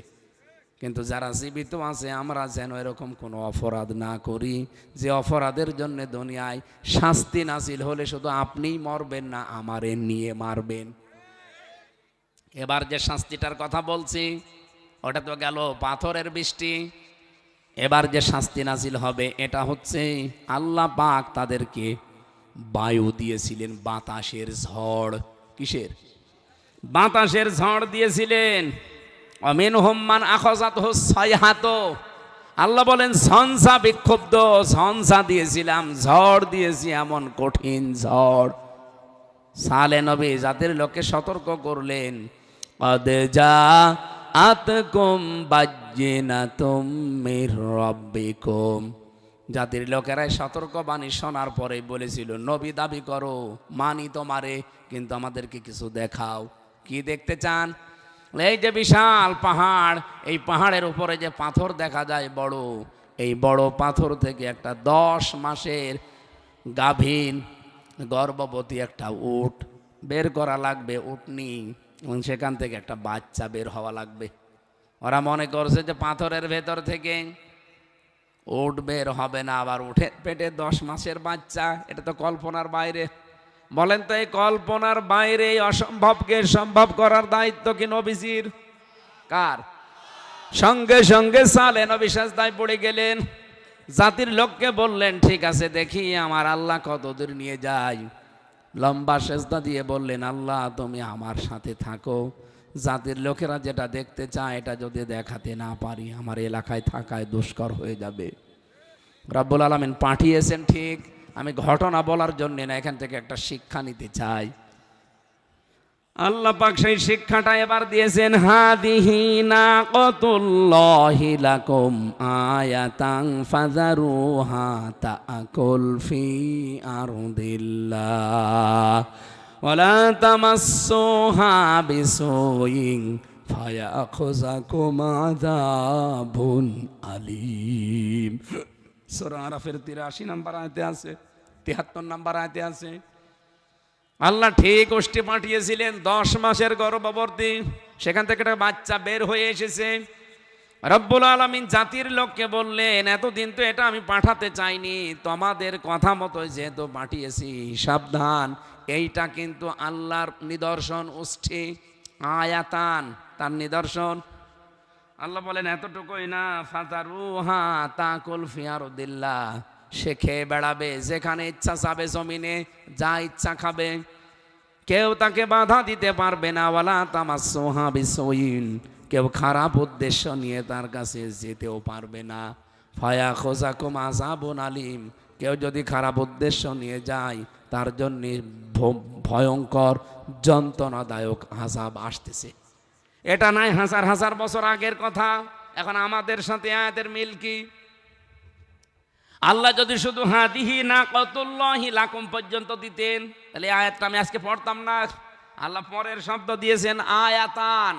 কিন্তু যারা জীবিত আছে আমরা যেন এরকম কোনো অপরাধ না করি যে অপরাধের জন্য দুনিয়ায় শাস্তি নাজিল হলে শুধু আপনিই মরবেন না, আমারে নিয়ে মারবেন। এবার যে শাস্তিটার কথা বলছি ওটা তো গেল পাথরের বৃষ্টি। এবার যে শাস্তি নাজিল হবে এটা হচ্ছে আল্লাহ পাক তাদেরকে বায়ু দিয়েছিলেন, বাতাসের ঝড়। কিসের? বাতাসের ঝড় দিয়েছিলেন, অমিনহুম মান আখাযাতহু সাইহাত, আল্লাহ বলেন ঝঞ্ঝা, বিক্ষুব্ধ ঝঞ্ঝা দিয়েছিলাম, ঝড় দিয়েছি, এমন কঠিন ঝড়। সালেহ নবী জাতির লোককে সতর্ক করলেন, কদ জাআতকুম বায়্যিনাতুম মির রাব্বিকুম। জাতির লোকেরাই সতর্ক বাণী শোনার পরেই বলেছিল, নবী দাবি করো, মানি তোমারে, কিন্তু আমাদেরকে কিছু দেখাও। কি দেখতে চান? এই যে বিশাল পাহাড়, এই পাহাড়ের উপরে যে পাথর দেখা যায় বড়, এই বড় পাথর থেকে একটা 10 মাসের গাভীন গর্ভবতী একটা উট বের করা লাগবে, উটনি, এবং সেখান থেকে একটা বাচ্চা বের হওয়া লাগবে। ওরা মনে করছে যে পাথরের ভেতর থেকে উট বের হবে না, আবার উঠে পেটে 10 মাসের বাচ্চা, এটা তো কল্পনার বাইরে। বলেন তো এই কল্পনার বাইরে এই অসম্ভবকে সম্ভব করার দায়িত্ব কি নবীজির? কার? সঙ্গে সঙ্গে সালেহ নবী সিজদায় পড়ে গেলেন, জাতির লোককে বললেন, ঠিক আছে দেখি আমার আল্লাহ কতদূর নিয়ে যায়। লম্বা সিজদা দিয়ে বললেন, আল্লাহ তুমি আমার সাথে থাকো, জাতির লোকেরা যেটা দেখতে চায় এটা যদি দেখাতে না পারি আমার এলাকায় থাকায় দুষ্কর হয়ে যাবে। রব্বুল আলামিন পাঠিয়েছেন ঠিক, আমি ঘটনা বলার জন্য না, এখান থেকে একটা শিক্ষা নিতে চাই। আল্লাহ পাক সেই শিক্ষাটা এবার দিয়েছেন, হাদিহি নাকাতুল্লাহি লাকুম আয়াতান ফাযারুহা তাআকুল ফি আরদিল্লাহ ওয়ালা তামাসসুহা বিসুইন ফায়াখুযাকুম আযাবুন আলীম। সূরা আরাফের 83 নম্বর আয়াতে আছে, 73 নম্বর আয়াতে আছে। আল্লাহ ঠিক ওষ্ঠে পাঠিয়েছিলেন, 10 মাসের গর্ভবতী, সেখান থেকে একটা বাচ্চা বের হয়ে এসেছে। রব্বুল আলামিন জাতির লোককে বললেন, এতদিন তো এটা আমি পাঠাতে চাইনি, তোমাদের কথা মতো যেহেতু পাঠিয়েছি, সাবধান, এইটা কিন্তু আল্লাহর নিদর্শন, ওষ্ঠে আয়াতান, তার নিদর্শন। আল্লাহ বলেন এতটুকুই না, ফাযারুহা তাকুল ফি আরদিল্লাহ, সে খেয়ে বেড়াবে, যেখানে ইচ্ছা যাবে, জমিনে যা ইচ্ছা খাবে, কেউ তাকে বাধা দিতে পারবে না। ওয়ালা তামাসসুহা বিসুইন, কেউ খারাপ উদ্দেশ্য নিয়ে তার কাছে যেতেও পারবে না। ফায়াখুযাকুম আযাবুন আলীম, কেউ যদি খারাপ উদ্দেশ্য নিয়ে যায় তার জন্য ভয়ঙ্কর যন্ত্রণাদায়ক আযাব আসতেছে। এটা নাই হাজার হাজার বছর আগের কথা, এখন আমাদের সাথে আয়াতের মিল কি? আল্লাহ যদি শুধু হাদিহি নাকাতুল্লাহি লাকুম পর্যন্ত দিতেন, তাহলে আয়াতটা আমি আজকে পড়তাম না। আল্লাহ পরের শব্দ দিয়েছেন আয়াতান,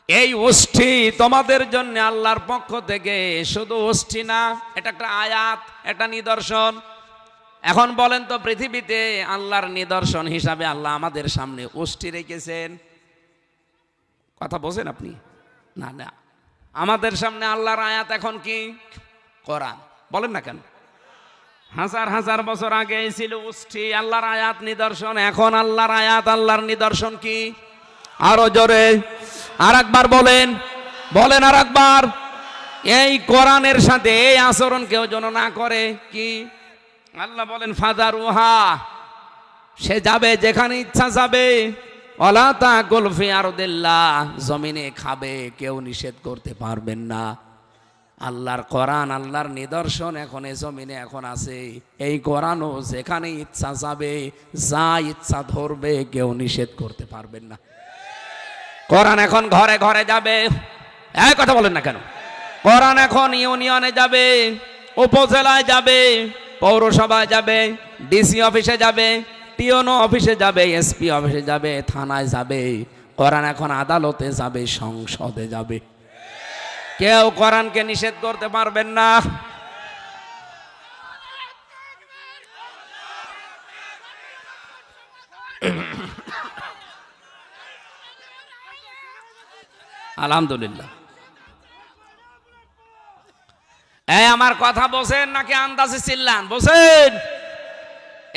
এই ওষ্ঠি তোমাদের জন্য আল্লাহর পক্ষ থেকে, শুধু ওষ্ঠি না, এটা একটা আয়াত, একটা নিদর্শন। এখন বলেন তো পৃথিবীতে আল্লাহর নিদর্শন হিসাবে আল্লাহ আমাদের সামনে ওষ্ঠি রেখেছেন, কথা বোঝেন আপনি? না না, আমাদের সামনে আল্লাহর আয়াত এখন কি? কোরআন। বলেন না কেন? হাজার হাজার বছর আগে ছিল ওষ্ঠি, আল্লাহর আয়াত নিদর্শন, এখন আল্লাহর আয়াত, আল্লাহর নিদর্শন কি? আরো জোরে আর একবার বলেন, বলেন আর একবার। এই কোরআনের সাথে এই আচরণ কেউ যেন না করে। কি? আল্লাহ বলেন ফাযারুহা, সে যাবে যেখানে ইচ্ছা যাবে, ওয়ালা তাকুল ফি আরদিল্লাহ, জমিনে খাবে, কেউ নিষেধ করতে পারবেন না। আল্লাহর কোরআন, আল্লাহর নিদর্শন এখন এই জমিনে এখন আছে, এই কোরআনও যেখানে ইচ্ছা যাবে, যা ইচ্ছা ধরবে, কেউ নিষেধ করতে পারবেন না। কোরআন এখন ঘরে ঘরে যাবে, এই কথা বলেন না কেন? কোরআন এখন ইউনিয়নে যাবে, উপজেলায় যাবে, পৌরসভায় যাবে, ডিসি অফিসে যাবে, টিওনো অফিসে যাবে, এসপি অফিসে যাবে, থানায় যাবে। কোরআন এখন আদালতে যাবে, সংসদে যাবে, কেউ কোরআনকে নিষেধ করতে পারবেন না। আলহামদুলিল্লাহ। এই আমার কথা বোঝেন নাকি আন্দাজে চিল্লান? বোঝেন?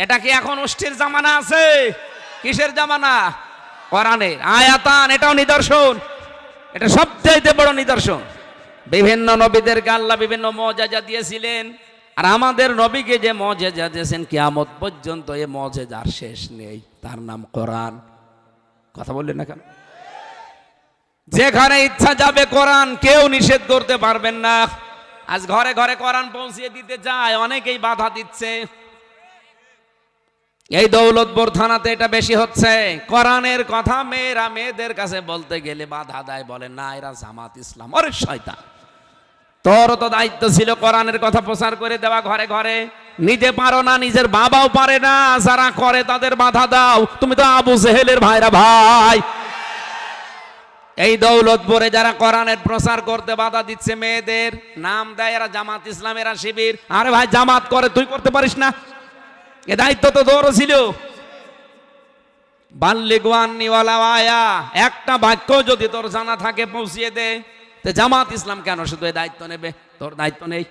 এটা কি এখন ওষ্ঠির জামানা আছে? কিসের জামানা? কোরআনের আয়াতান, এটাও নিদর্শন, এটা সবচেয়ে বড় নিদর্শন। বিভিন্ন নবীদেরকে আল্লাহ বিভিন্ন মুজিজা দিয়েছিলেন, আর আমাদের নবীকে যে মুজিজা দিয়েছেন কিয়ামত পর্যন্ত, এই মুজিজার শেষ নেই, তার নাম কোরআন। কথা বললেন না কেন? যেখানে ইচ্ছা যাবে কোরআন, কেউ নিষেধ করতে পারবেন না। আজ ঘরে ঘরে কোরআন পৌঁছিয়ে দিতে যায়, অনেকেই বাধা দিচ্ছে। এই দৌলতপুর থানাতে এটা বেশি হচ্ছে। কোরআনের কথা মেয়েরা মেয়েদের কাছে বলতে গেলে বাধা দেয়, বলে না এরা জামাত ইসলাম। আরে শয়তান, তোর তো দায়িত্ব ছিল কোরআনের কথা প্রচার করে দেওয়া ঘরে ঘরে। নিজে পারো না, নিজের বাবাও পারে না, যারা করে তাদের বাধা দাও। তুমি তো আবু জেহেলের ভাইরা ভাই। এই দৌলতপুরে যারা কোরআনের প্রচার করতে বাধা দিচ্ছে, মেয়েদের নাম দেয় এরা জামাত ইসলাম, এরা শিবির। আরে ভাই, জামাত করে, তুই করতে পারিস না? এ দায়িত্ব তো তোরও ছিল। বাল্লিগু আন্নী ওয়ালাউ আয়া, একটা বাক্য যদি তোর জানা থাকে পৌঁছিয়ে দে। তো জামাত ইসলাম কেন শুধু এই দায়িত্ব নেবে? তোর দায়িত্ব নেই?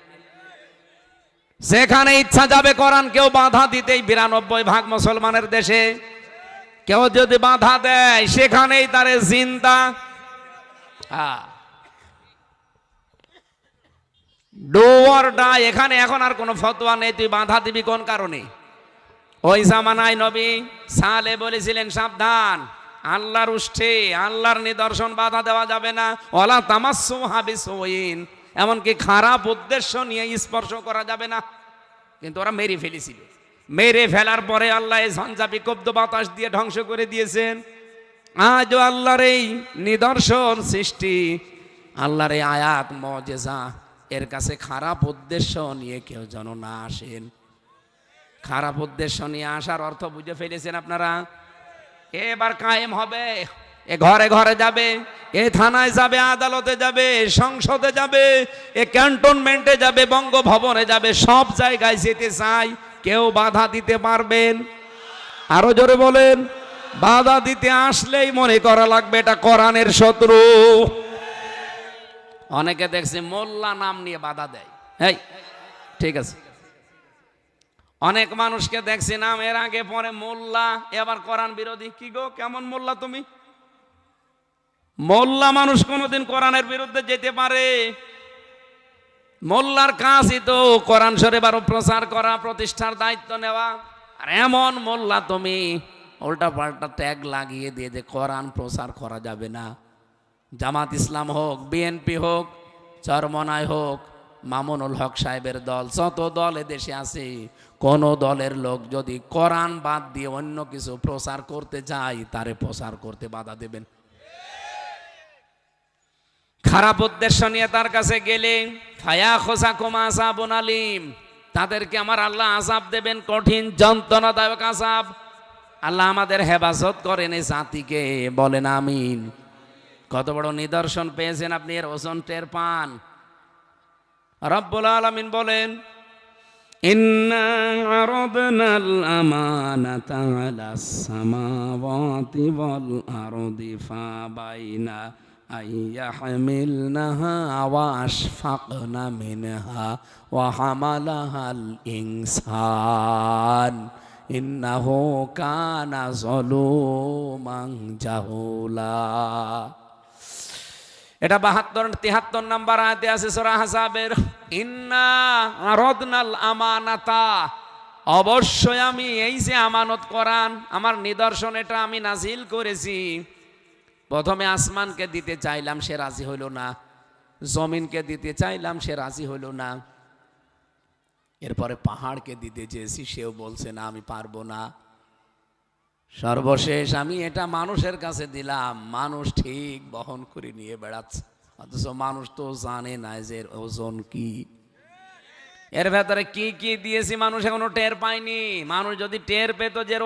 যেখানে ইচ্ছা যাবে কোরআন, কেউ বাধা দিতেই 92% মুসলমানের দেশে কেউ যদি বাধা দেয়, সেখানেই তারে জিন্দা ডু অর ডাই। এখানে এখন আর কোনো ফতোয়া নেই, তুই বাধা দিবি কোন কারণে? ওই জামানায় নবী সালে বলেছিলেন, সাবধান, আল্লাহর উষ্ঠে, আল্লাহর নিদর্শন বাধা দেওয়া যাবে না। ওয়ালা তামাসসুহা বিসুইন, এমনকি খারাপ উদ্দেশ্য নিয়ে স্পর্শ করা যাবে না। কিন্তু ওরা মেরে ফেলেছিল। মেরে ফেলার পরে আল্লাহ এই ঝঞ্ঝা বিক্ষুব্ধ বাতাস দিয়ে ধ্বংস করে দিয়েছেন। আজও আল্লাহর এই নিদর্শন সৃষ্টি, আল্লাহর এই আয়াত মুজিজা, এর কাছে খারাপ উদ্দেশ্য নিয়ে কেউ যেন না আসেন। খারাপ উদ্দেশ্য নিয়ে আসার অর্থ বুঝে ফেলেছেন আপনারা? এবার কায়েম হবে, এ ঘরে ঘরে যাবে, এ থানায় যাবে, আদালতে যাবে, সংসদে যাবে, এ ক্যান্টনমেন্টে যাবে, বঙ্গভবনে যাবে, সব জায়গায় যেতে চাই। কেউ বাধা দিতে পারবেন? আরো জোরে বলেন। বাধা দিতে আসলেই মনে করা লাগবে এটা কোরআনের শত্রু। অনেকে দেখছি মোল্লা নাম নিয়ে বাধা দেয়। এই ঠিক আছে, অনেক মানুষকে দেখছি নাম এর আগে পরে মোল্লা, এবার কোরআন বিরোধী। কি গো, কেমন মোল্লা তুমি? মোল্লা মানুষ কোনোদিন কোরআনের বিরুদ্ধে যেতে পারে? মোল্লার কাজই তো কোরআন শরীফ আরো প্রচার করা, প্রতিষ্ঠার দায়িত্ব নেওয়া। আর এমন মোল্লা তুমি উল্টা পাল্টা ট্যাগ লাগিয়ে দিয়ে যে কোরআন প্রচার করা যাবে না। জামাত ইসলাম হোক, বিএনপি হোক, চরমনাই হোক, মামুনুল হক সাহেবের দল, যত দল এদেশে আছে, কোন দলের লোক যদি কোরআন বাদ দিয়ে অন্য কিছু প্রচার করতে যায়, তারে প্রচার করতে বাধা দেবেন। খারাপ উদ্দেশ্য নিয়ে তার কাছে গেলে ফায়া খোসাকুম আযাবুন আলীম, তাদেরকে আমার আল্লাহ আযাব দেবেন, কঠিন যন্ত্রণাদায়ক আযাব। আল্লাহ আমাদের হেফাজত করেন এই জাতিকে, বলেন আমিন। কত বড় নিদর্শন পেয়েছেন আপনি, এর ওজন টের পান। রব্বুল আলামিন বলেন, ইন্না আরাদনাল আমানাতা আলাস সামাওয়াতি ওয়াল আরদি ফাবাইনা আইয়াহমিলনাহা ওয়া আশফাকনা মিনহা ওয়া হামালাহাল ইনসান ইন্নাহু কানা যালুমান জাহুলা। এটা 72-73 নাম্বার আয়াতে আছে সূরা আহজাবের। ইন্না আরাদনাল আমানাতা, অবশ্যই আমি এই যে আমানত কোরআন, আমার নিদর্শন, এটা আমি নাজিল করেছি। প্রথমে আসমানকে দিতে চাইলাম, সে রাজি হইল না। জমিনকে দিতে চাইলাম, সে রাজি হইল না। এরপরে পাহাড়কে দিতে চেয়েছি, সেও বলছে না, আমি পারবো না। সর্বশেষ আমি এটা মানুষের কাছে দিলাম, মানুষ ঠিক বহন করে নিয়ে বেড়াচ্ছে, অথচ মানুষ তো জানে না যে এর ওজন কি, এর ভেতরে কি কি দিয়েছি মানুষ এখনো টের পায়নি। মানুষ যদি টের পেত যে